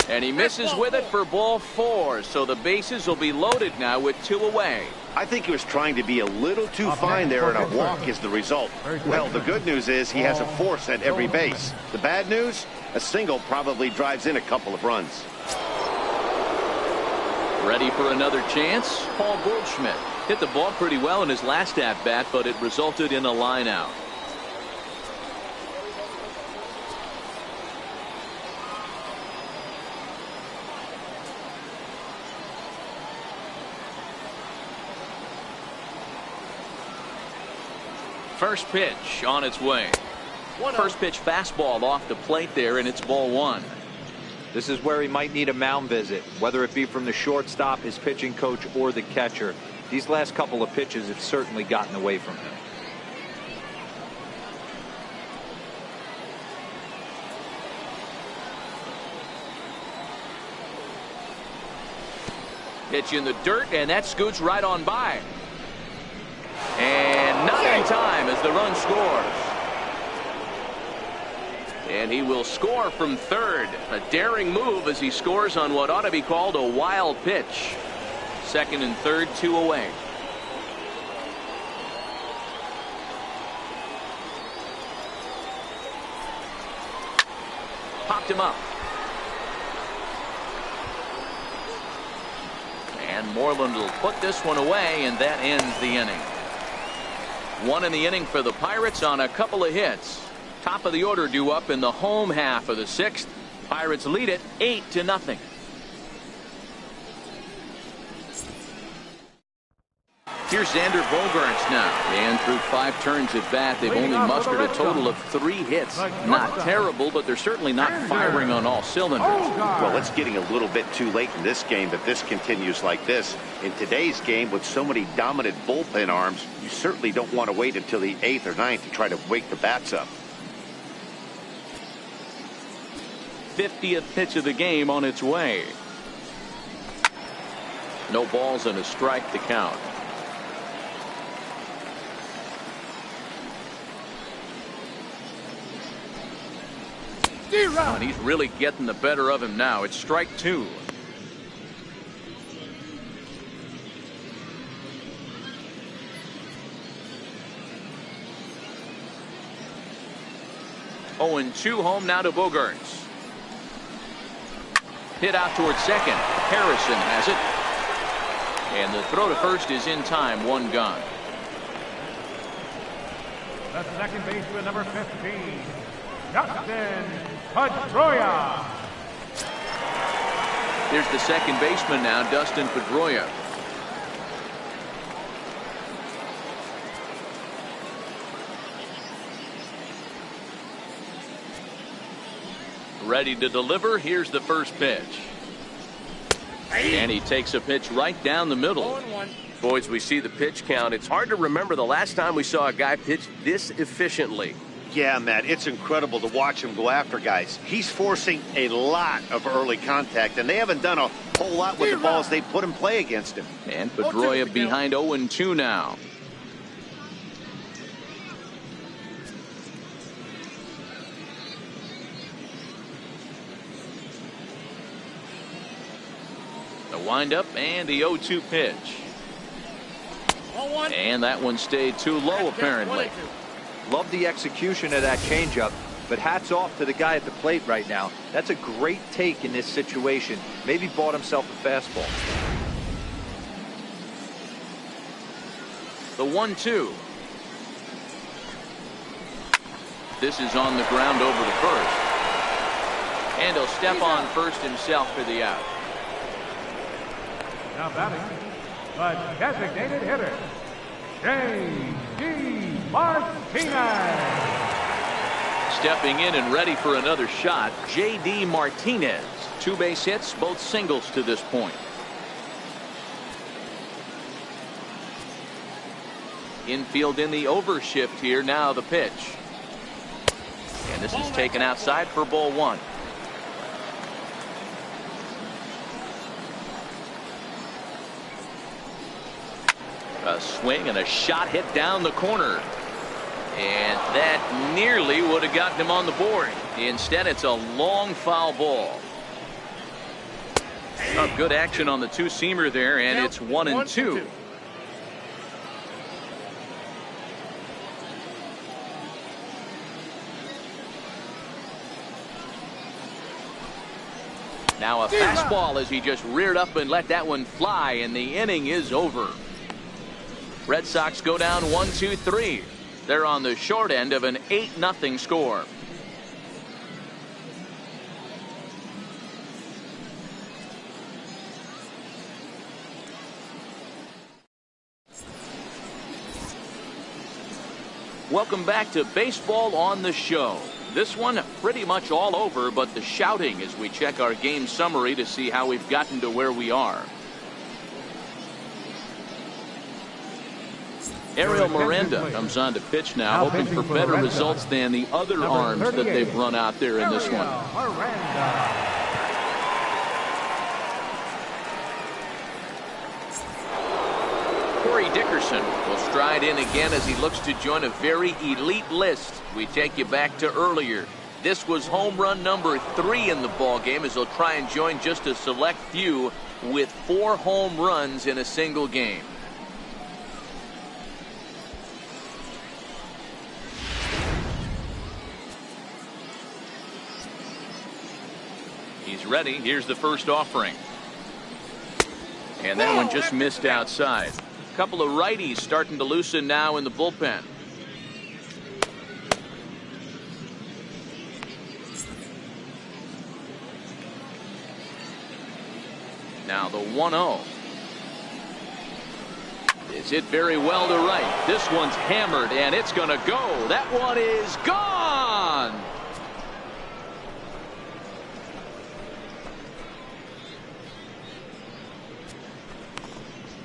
And he misses with it for ball 4. So the bases will be loaded now with 2 away. I think he was trying to be a little too fine there, and a walk is the result. Well, the good news is he has a force at every base. The bad news, a single probably drives in a couple of runs. Ready for another chance? Paul Goldschmidt hit the ball pretty well in his last at-bat, but it resulted in a line out. First pitch on its way. First pitch fastball off the plate there, and it's ball 1. This is where he might need a mound visit, whether it be from the shortstop, his pitching coach, or the catcher. These last couple of pitches have certainly gotten away from him. Pitch in the dirt, and that scoots right on by. And not in time as the run scores. And he will score from third. A daring move as he scores on what ought to be called a wild pitch. Second and third, 2 away. Popped him up. And Moreland will put this one away, and that ends the inning. 1 in the inning for the Pirates on a couple of hits. Top of the order due up in the home half of the 6th. Pirates lead it 8-0. Here's Xander Bogaerts now. And through 5 turns at bat, they've only mustered a total of 3 hits. Not terrible, but they're certainly not firing on all cylinders. Well, it's getting a little bit too late in this game if this continues like this. In today's game, with so many dominant bullpen arms, you certainly don't want to wait until the 8th or 9th to try to wake the bats up. 50th pitch of the game on its way. No balls and a strike to count. And he's really getting the better of him now. It's strike 2. Oh, and 2 home now to Bogaerts. Hit out towards second. Harrison has it. And the throw to first is in time. 1 gone. The second baseman, number 15, Dustin Pedroia. Here's the second baseman now, Dustin Pedroia. Ready to deliver. Here's the first pitch. And he takes a pitch right down the middle. Boys, we see the pitch count. It's hard to remember the last time we saw a guy pitch this efficiently. Yeah, Matt, it's incredible to watch him go after guys. He's forcing a lot of early contact, and they haven't done a whole lot with the balls they put in play against him. And Pedroia behind 0-2 now. The windup and the 0-2 pitch. And that one stayed too low, apparently. Love the execution of that changeup, but hats off to the guy at the plate right now. That's a great take in this situation. Maybe bought himself a fastball. The 1-2. This is on the ground over to first. And he'll step on first himself for the out. Now batting, the designated hitter, J.D. Martinez. Stepping in and ready for another shot, J.D. Martinez. 2 base hits, both singles to this point. Infield in the overshift here. Now the pitch. And this is taken outside for ball 1. A swing and a shot hit down the corner. And that nearly would have gotten him on the board. Instead, it's a long foul ball. Good action on the two-seamer there, and it's 1-2. Now a fastball as he just reared up and let that one fly, and the inning is over. Red Sox go down 1-2-3. They're on the short end of an 8-0 score. Welcome back to Baseball on the Show. This one pretty much all over, but the shouting as we check our game summary to see how we've gotten to where we are. Ariel Miranda comes on to pitch now, hoping for better results than the other arms that they've run out there in this one. Corey Dickerson will stride in again as he looks to join a very elite list. We take you back to earlier. This was home run number 3 in the ball game as he'll try and join just a select few with 4 home runs in a single game. He's ready. Here's the first offering. And that one just missed outside. A couple of righties starting to loosen now in the bullpen. Now the 1-0. It's hit very well to right. This one's hammered and it's going to go. That one is gone.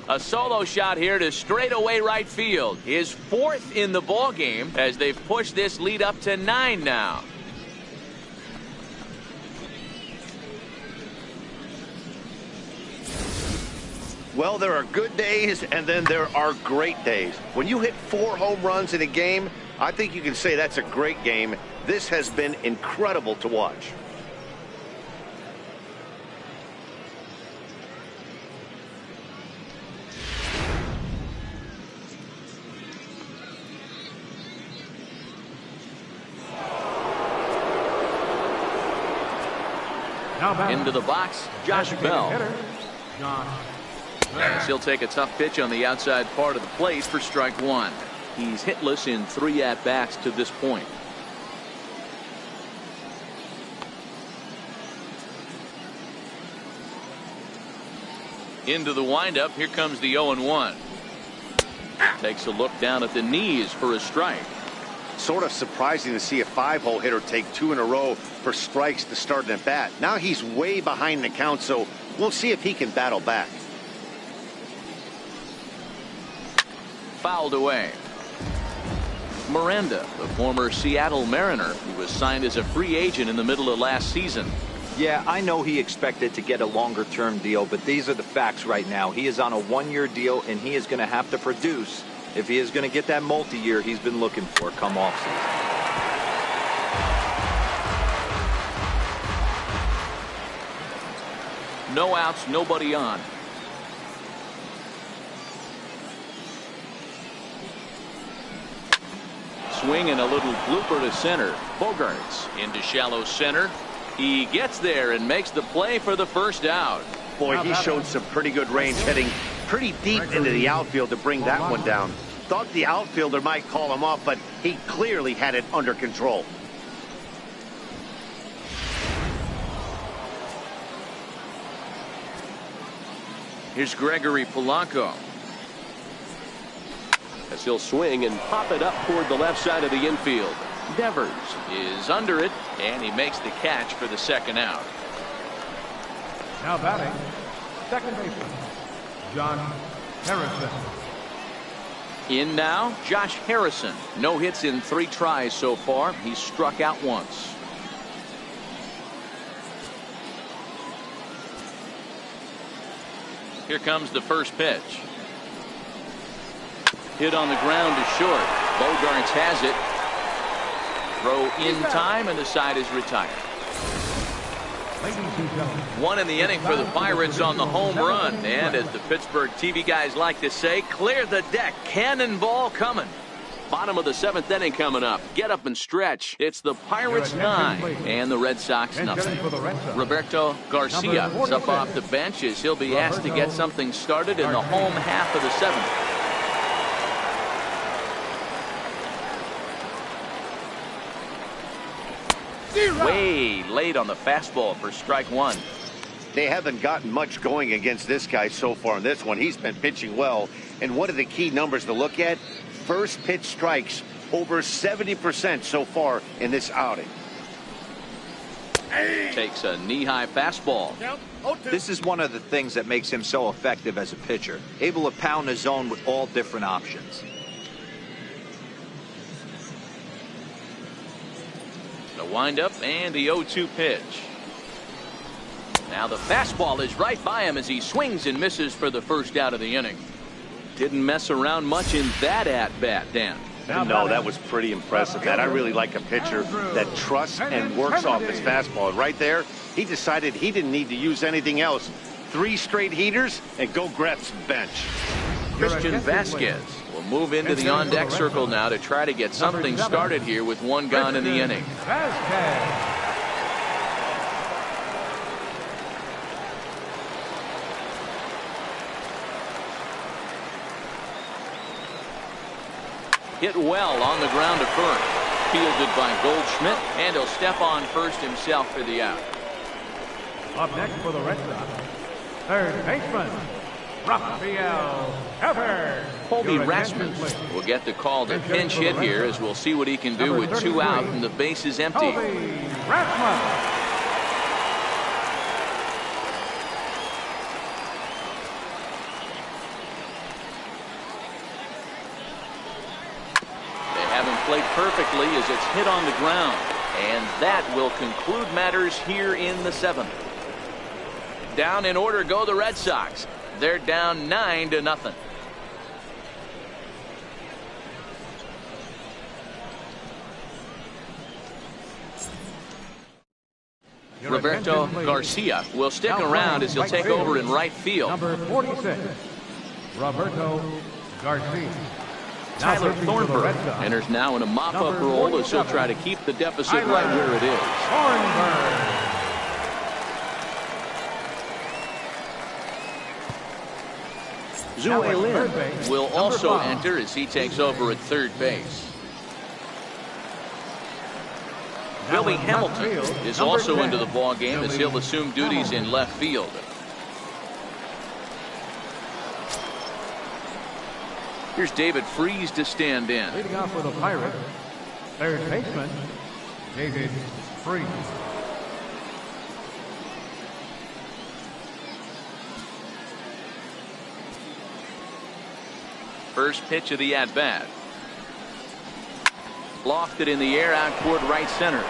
A solo shot here to straightaway right field. His 4th in the ball game as they've pushed this lead up to 9 now. Well, there are good days and then there are great days. When you hit 4 home runs in a game, I think you can say that's a great game. This has been incredible to watch. Into the box, Josh Bell. As he'll take a tough pitch on the outside part of the plate for strike 1. He's hitless in 3 at-bats to this point. Into the windup. Here comes the 0-1. Takes a look down at the knees for a strike. Sort of surprising to see a 5-hole hitter take 2 in a row for strikes to start an at-bat. Now he's way behind the count, so we'll see if he can battle back. Fouled away. Miranda, the former Seattle Mariner, who was signed as a free agent in the middle of last season. Yeah, I know he expected to get a longer-term deal, but these are the facts right now. He is on a 1-year deal, and he is going to have to produce if he is going to get that multi-year he's been looking for come offseason. No outs, nobody on. swing and a little blooper to center. Bogaerts into shallow center. He gets there and makes the play for the first out. Boy, he showed some pretty good range, heading pretty deep into the outfield to bring that one down. Thought the outfielder might call him off, but he clearly had it under control. Here's Gregory Polanco. As he'll swing and pop it up toward the left side of the infield. Devers is under it, and he makes the catch for the second out. Now batting, second baseman, John Harrison. In now, Josh Harrison. No hits in 3 tries so far. He's struck out once. Here comes the first pitch. Hit on the ground to short. Bogaerts has it. Throw in time, and the side is retired. One in the inning for the Pirates on the home run. And as the Pittsburgh TV guys like to say, clear the deck. Cannonball coming. Bottom of the 7th inning coming up. Get up and stretch. It's the Pirates 9 and the Red Sox nothing. Roberto Garcia is up off the bench as he'll be asked to get something started in the home half of the 7th. Way late on the fastball for strike 1. They haven't gotten much going against this guy so far in this one. He's been pitching well. And what are the key numbers to look at? First pitch strikes, over 70% so far in this outing. Takes a knee-high fastball. This is one of the things that makes him so effective as a pitcher. Able to pound the zone with all different options. The windup and the 0-2 pitch. Now the fastball is right by him as he swings and misses for the first out of the inning. Didn't mess around much in that at-bat, Dan. No, that was pretty impressive, man. I really like a pitcher that trusts and works off his fastball. Right there, he decided he didn't need to use anything else. 3 straight heaters and go grab some bench. Christian Vasquez will move into the on-deck circle now to try to get something started here with 1 gone in the inning. Hit well on the ground to first. Fielded by Goldschmidt, and he'll step on first himself for the out. Up next for the Red Sox, third baseman, Rafael Devers. Colby Rasmus will get the call to pinch hit here, as we'll see what he can do with 2 out and the base is empty. Colby Rasmus. Played perfectly as it's hit on the ground, and that will conclude matters here in the 7th. Down in order go the Red Sox. They're down 9-0. Roberto Garcia will stick around as he'll take over in right field. Number 46, Roberto Garcia. Tyler Thornburg enters now in a mop-up role as he'll try to keep the deficit right where it is. Zue Lin will also enter as he takes over at third base. Billy Hamilton is also into the ballgame as he'll assume duties in left field. Here's David Freese to stand in. Leading off for the Pirates, third baseman, David Freese. First pitch of the at-bat. Lofted in the air out toward right center.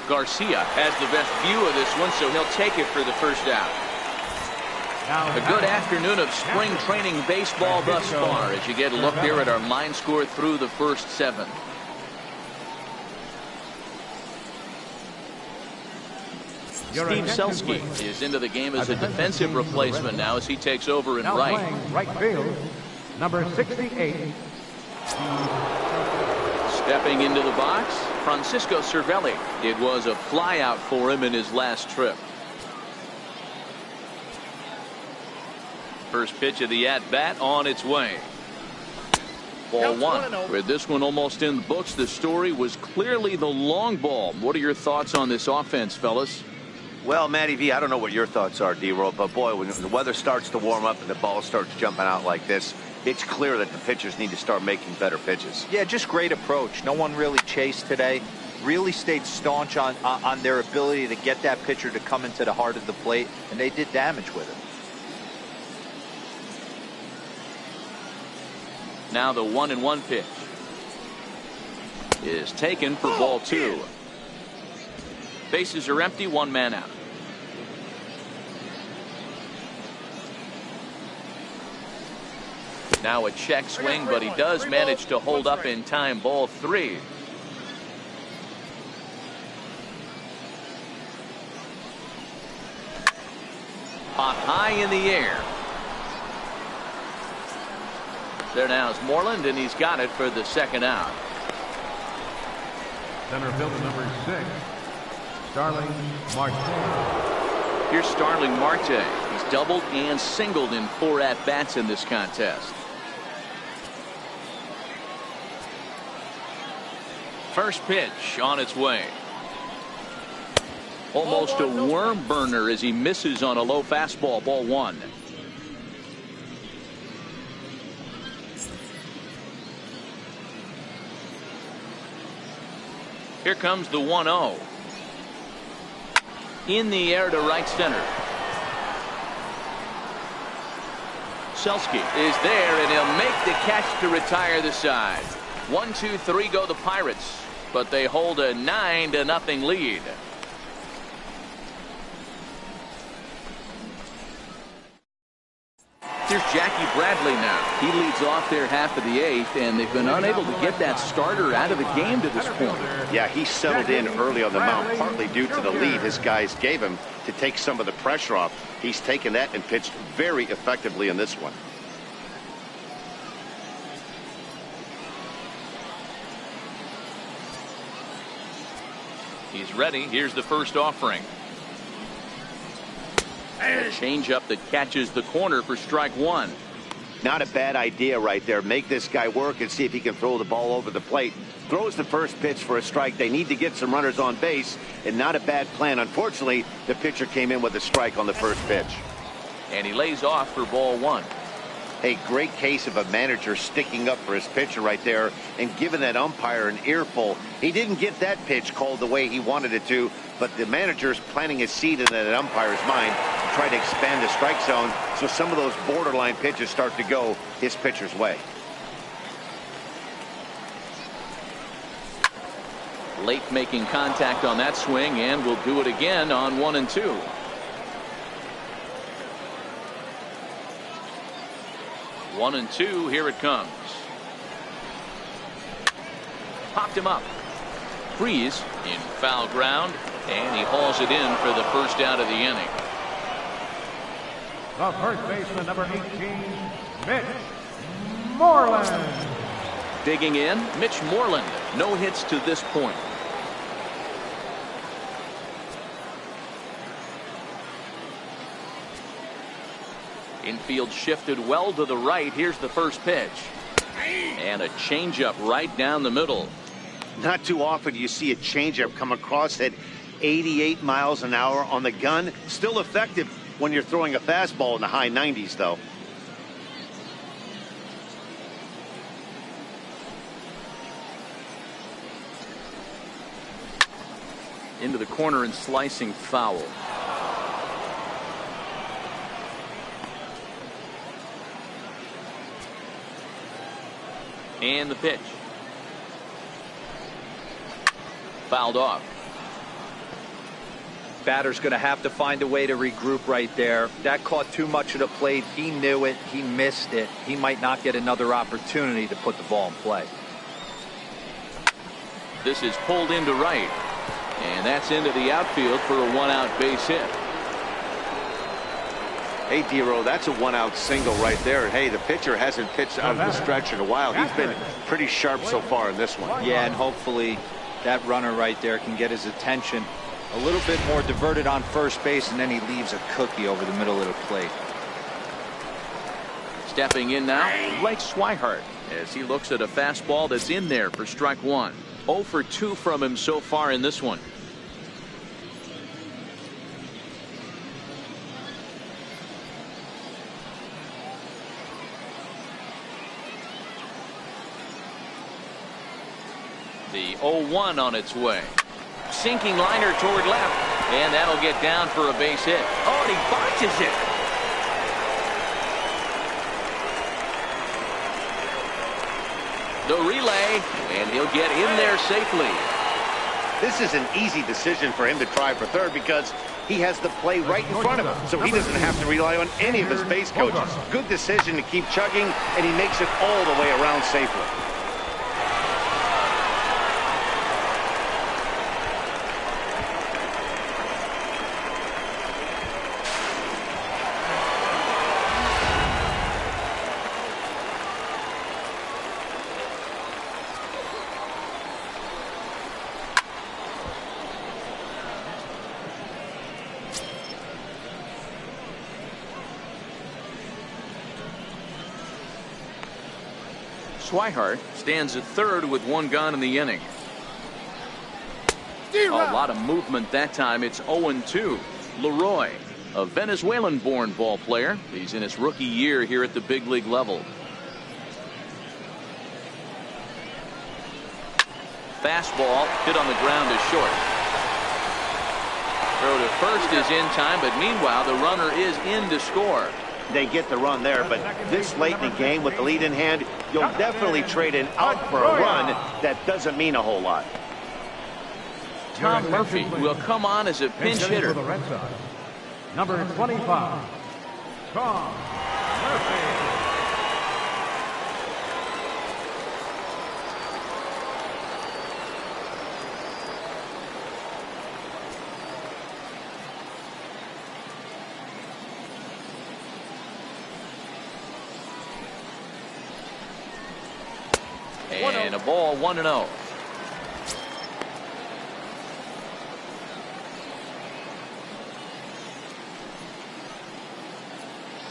Garcia has the best view of this one, so he'll take it for the first out. A good afternoon of spring training baseball thus far as you get a look there at our line score through the first 7. Steve Selski is into the game as a defensive replacement now as he takes over in right. Right field, number 68, Stepping into the box, Francisco Cervelli. It was a flyout for him in his last trip. First pitch of the at-bat on its way. Ball one. With this one almost in the books, the story was clearly the long ball. What are your thoughts on this offense, fellas? Well, Matty V, I don't know what your thoughts are, D-Roll, but boy, when the weather starts to warm up and the ball starts jumping out like this, it's clear that the pitchers need to start making better pitches. Yeah, just great approach. No one really chased today. Really stayed staunch on their ability to get that pitcher to come into the heart of the plate, and they did damage with it. Now the 1-1 pitch is taken for ball two. Bases are empty, one man out. Now a check swing, but he does manage to hold up in time. Ball three. Hot high in the air. There now is Moreland, and he's got it for the second out. Center fielder number 6, Starling Marte. Here's Starling Marte. He's doubled and singled in 4 at-bats in this contest. First pitch on its way. Almost a worm burner as he misses on a low fastball. Ball one. Here comes the 1-0. In the air to right center. Selski is there, and he'll make the catch to retire the side. 1, 2, 3 go the Pirates, but they hold a 9-0 lead. Here's Jackie Bradley now. He leads off their half of the 8th, and they've been unable to get that starter out of the game to this point. Yeah, he settled in early on the mound, partly due to the lead his guys gave him to take some of the pressure off. He's taken that and pitched very effectively in this one. He's ready. Here's the first offering. A changeup that catches the corner for strike one. Not a bad idea right there. Make this guy work and see if he can throw the ball over the plate. Throws the first pitch for a strike. They need to get some runners on base, and not a bad plan. Unfortunately, the pitcher came in with a strike on the first pitch. And he lays off for ball one. A great case of a manager sticking up for his pitcher right there and giving that umpire an earful. He didn't get that pitch called the way he wanted it to, but the manager's planting a seed in that umpire's mind to try to expand the strike zone so some of those borderline pitches start to go his pitcher's way. Late making contact on that swing, and will do it again on 1 and 2. One and two, here it comes. Popped him up. Freeze in foul ground, and he hauls it in for the first out of the inning. The first baseman, number 18, Mitch Moreland. Digging in, Mitch Moreland. No hits to this point. Infield shifted well to the right. Here's the first pitch. And a changeup right down the middle. Not too often you see a changeup come across at 88 miles an hour on the gun. Still effective when you're throwing a fastball in the high 90s, though. Into the corner and slicing foul. And the pitch. Fouled off. Batter's going to have to find a way to regroup right there. That caught too much of the plate. He knew it. He missed it. He might not get another opportunity to put the ball in play. This is pulled into right. And that's into the outfield for a 1-out base hit. Hey, Dero, that's a one-out single right there. Hey, the pitcher hasn't pitched out of the stretch in a while. He's been pretty sharp so far in this one. Yeah, and hopefully that runner right there can get his attention. A little bit more diverted on first base, and then he leaves a cookie over the middle of the plate. Stepping in now, Blake Swihart, as he looks at a fastball that's in there for strike one. 0 for 2 from him so far in this one. The 0-1 on its way. Sinking liner toward left, and that'll get down for a base hit. Oh, and he botches it. The relay, and he'll get in there safely. This is an easy decision for him to try for third because he has the play right in front of him, so he doesn't have to rely on any of his base coaches. Good decision to keep chugging, and he makes it all the way around safely. Swihart stands at third with 1 gone in the inning. A lot of movement that time. It's 0-2. Leroy, a Venezuelan-born ball player. He's in his rookie year here at the big league level. Fastball hit on the ground is short. Throw to first is in time, but meanwhile the runner is in to score. They get the run there, but this late in the game with the lead in hand, you'll definitely trade an out for a run. That doesn't mean a whole lot. Tom Murphy will come on as a pinch hitter. For the Red Sox, number 25, Tom Murphy. And a ball, 1-0.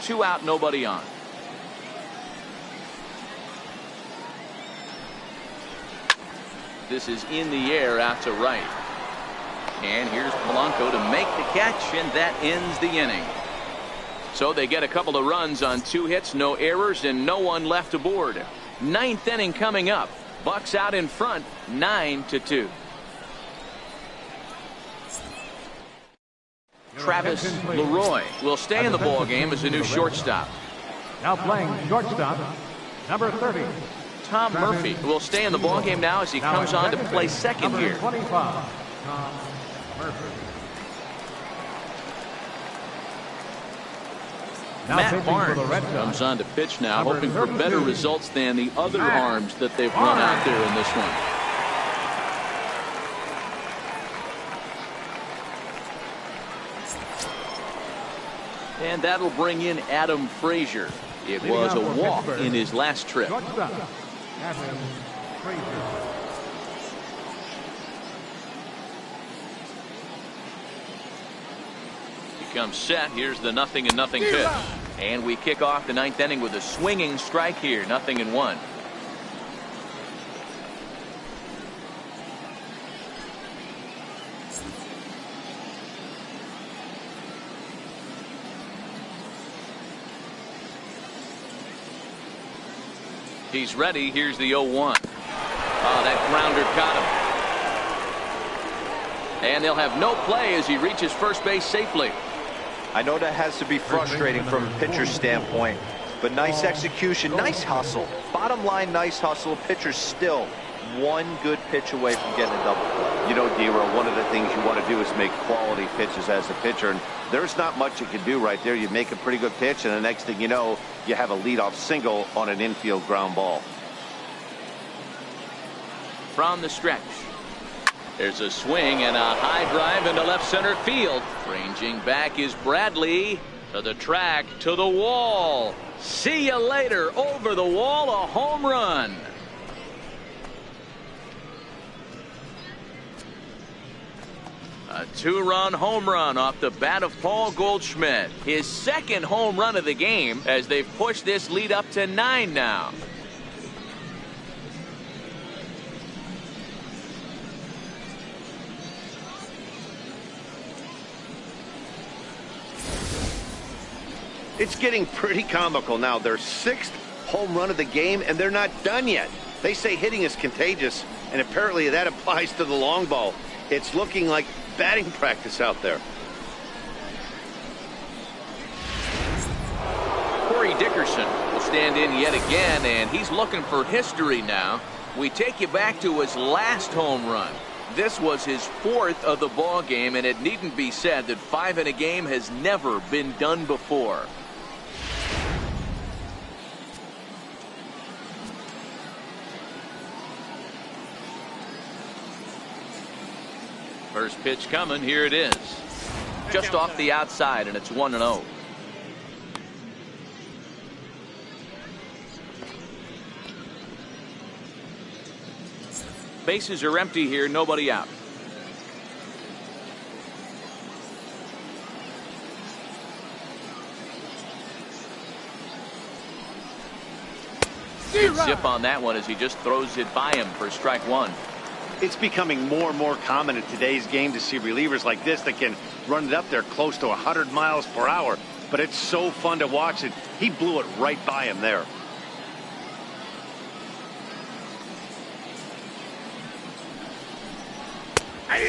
Two out, nobody on. This is in the air out to right. And here's Polanco to make the catch, and that ends the inning. So they get a couple of runs on 2 hits, no errors, and no one left aboard. 9th inning coming up. Bucks out in front, 9-2. Travis Leroy will stay in the ball game as a new shortstop. Now playing shortstop, number 30. Tom Murphy will stay in the ball game now as he comes on to play second number here. 25, Tom Murphy. Matt Barnes comes on to pitch now, hoping for better results than the other arms that they've run out there in this one. And that'll bring in Adam Frazier. It was a walk in his last trip. Shortstop, Adam Frazier. Comes set. Here's the 0-0 pitch. And we kick off the 9th inning with a swinging strike here. 0-1. He's ready. Here's the 0-1. Oh, that grounder caught him. And they'll have no play as he reaches first base safely. I know that has to be frustrating from a pitcher's standpoint, but nice execution, nice hustle. Bottom line, nice hustle. Pitcher's still 1 good pitch away from getting a double play. You know, Dero, one of the things you want to do is make quality pitches as a pitcher, and there's not much you can do right there. You make a pretty good pitch, and the next thing you know, you have a leadoff single on an infield ground ball. From the stretch. There's a swing and a high drive into left center field. Ranging back is Bradley. To the track, to the wall. See you later. Over the wall, a home run. A two-run home run off the bat of Paul Goldschmidt. His second home run of the game as they've pushed this lead up to 9 now. It's getting pretty comical now. Their 6th home run of the game, and they're not done yet. They say hitting is contagious, and apparently that applies to the long ball. It's looking like batting practice out there. Corey Dickerson will stand in yet again, and he's looking for history now. We take you back to his last home run. This was his 4th of the ball game, and it needn't be said that 5 in a game has never been done before. First pitch coming. Here it is. Just off the outside, and it's 1-0. Bases are empty here. Nobody out. Good zip on that one as he just throws it by him for strike 1. It's becoming more and more common in today's game to see relievers like this that can run it up there close to 100 miles per hour. But it's so fun to watch it. He blew it right by him there.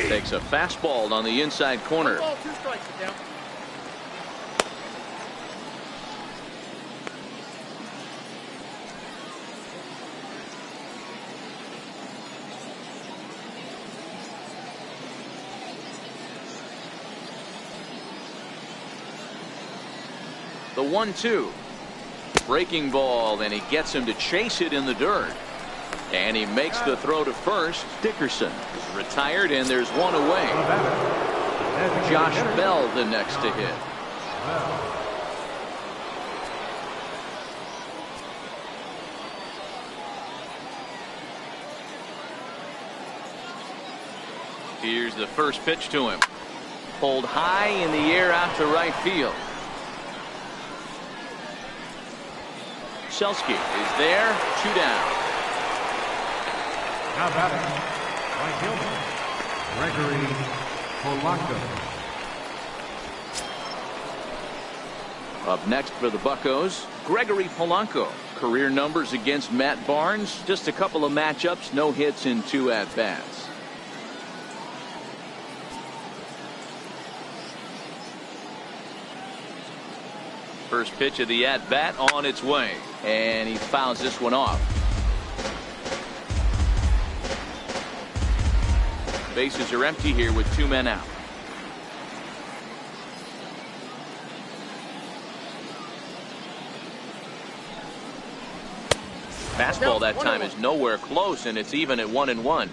Takes a fastball on the inside corner. 1 ball, 2 strikes, sit down. The 1-2. Breaking ball, and he gets him to chase it in the dirt. And he makes the throw to first. Dickerson is retired, and there's one away. Josh Bell the next to hit. Here's the first pitch to him. Pulled high in the air out to right field. Shelsky is there. 2 down. Now batting, Mike Gilman, Gregory Polanco. Up next for the Buccos, Gregory Polanco. Career numbers against Matt Barnes. Just a couple of matchups, no hits in 2 at-bats. First pitch of the at-bat on its way, and he fouls this one off. Bases are empty here with 2 men out. Fastball that time is nowhere close, and it's even at 1-1.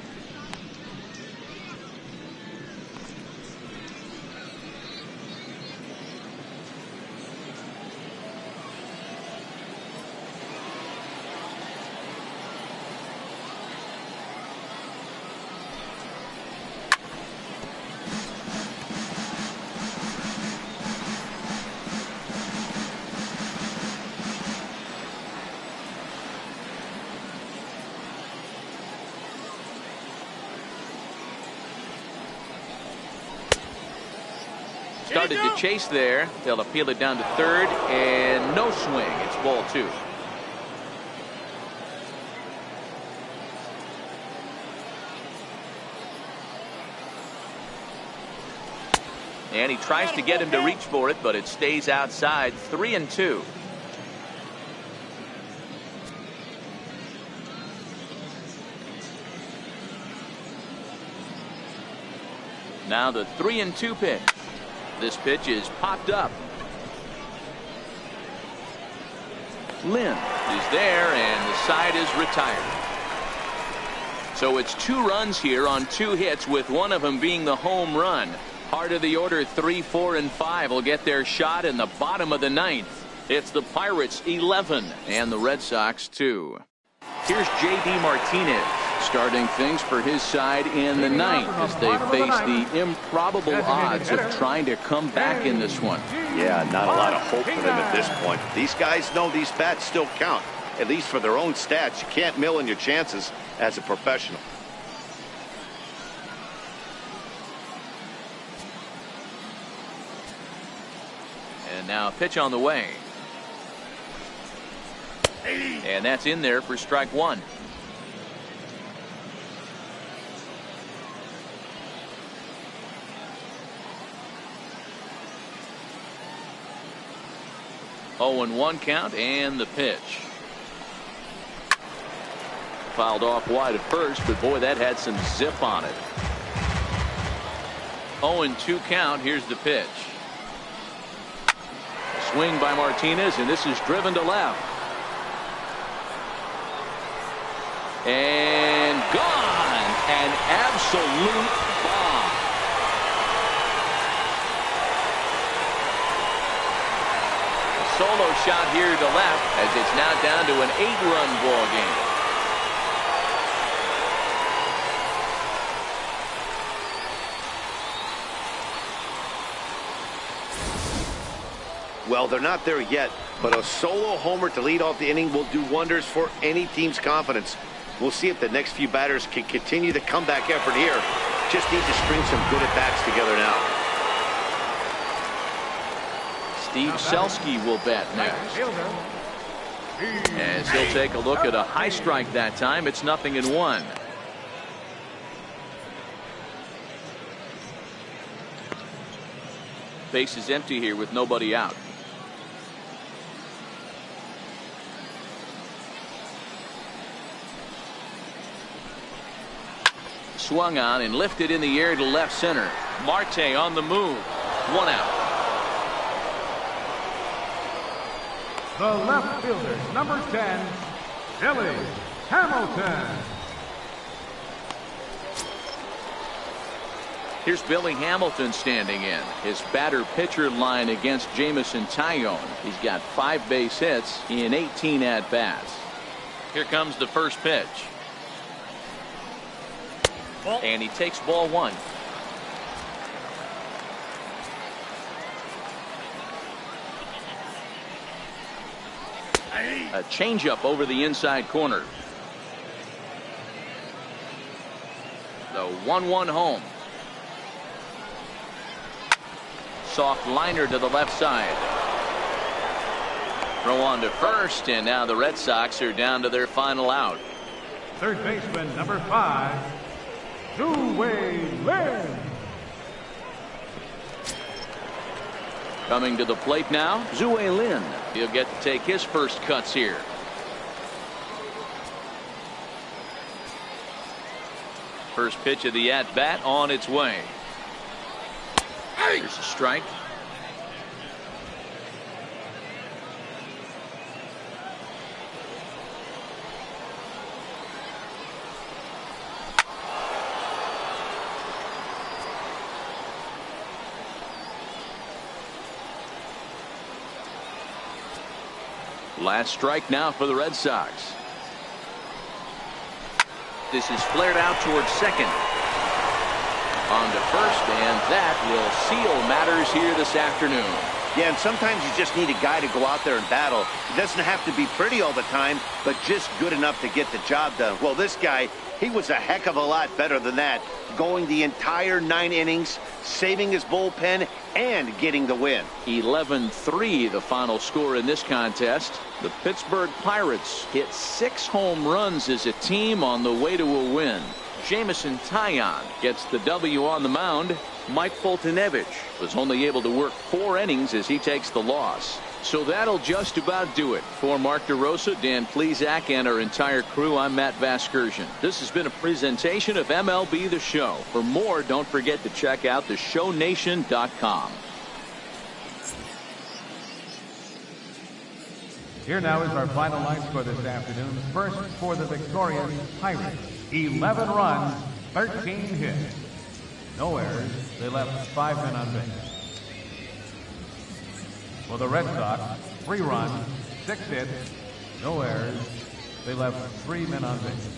Started to chase there. They'll appeal it down to third, and no swing. It's ball 2. And he tries to get him to reach for it, but it stays outside. 3-2. Now the 3-2 pitch. This pitch is popped up. Lynn is there, and the side is retired. So it's 2 runs here on 2 hits, with one of them being the home run. Heart of the order, 3, 4, and 5 will get their shot in the bottom of the ninth. It's the Pirates 11 and the Red Sox 2. Here's J.D. Martinez starting things for his side in the ninth as they face the improbable odds of trying to come back in this one. Yeah, not a lot of hope for them at this point. These guys know these bats still count, at least for their own stats. You can't mill in your chances as a professional. And now a pitch on the way. And that's in there for strike one. Oh, and 1 count and the pitch. Fouled off wide at first, but boy, that had some zip on it. 0 and 2 count. Here's the pitch. Swing by Martinez, and this is driven to left. And gone. An absolute bomb. A solo shot here to left as it's now down to an 8-run ball game. Well, they're not there yet, but a solo homer to lead off the inning will do wonders for any team's confidence. We'll see if the next few batters can continue the comeback effort here. Just need to string some good at-bats together now. Steve Selski will bat next. As he'll take a look at a high strike that time. It's 0-1. Base is empty here with nobody out. Swung on and lifted in the air to left center. Marte on the move. 1 out. The left fielder, number 10, Billy Hamilton. Here's Billy Hamilton standing in. His batter-pitcher line against Jameson Taillon. He's got 5 base hits in 18 at-bats. Here comes the first pitch. And he takes ball 1. A changeup over the inside corner. The 1-1 home. Soft liner to the left side. Throw on to first, and now the Red Sox are down to their final out. Third baseman, number 5, Tzu-Wei Lin. Coming to the plate now, Tzu-Wei Lin. He'll get to take his first cuts here. First pitch of the at-bat on its way. Here's a strike. Last strike now for the Red Sox. This is flared out towards second. On to first, and that will seal matters here this afternoon. Yeah, and sometimes you just need a guy to go out there and battle. It doesn't have to be pretty all the time, but just good enough to get the job done. Well, this guy, he was a heck of a lot better than that, going the entire 9 innings, saving his bullpen, and getting the win. 11-3 the final score in this contest. The Pittsburgh Pirates hit 6 home runs as a team on the way to a win. Jameson Taillon gets the W on the mound. Mike Foltynewicz was only able to work 4 innings as he takes the loss. So that'll just about do it. For Mark DeRosa, Dan Plesac, and our entire crew, I'm Matt Vasgersian. This has been a presentation of MLB The Show. For more, don't forget to check out theshownation.com. Here now is our final line score this afternoon. First for the victorious Pirates, 11 runs, 13 hits. No errors. They left 5 men on base. For the Red Sox, 3 runs, 6 hits, no errors. They left 3 men on base.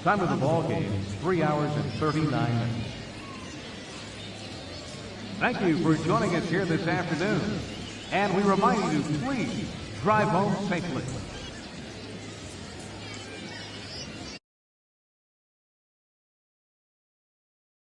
Time of the ball game, 3 hours and 39 minutes. Thank you for joining us here this afternoon. And we remind you to please drive home safely.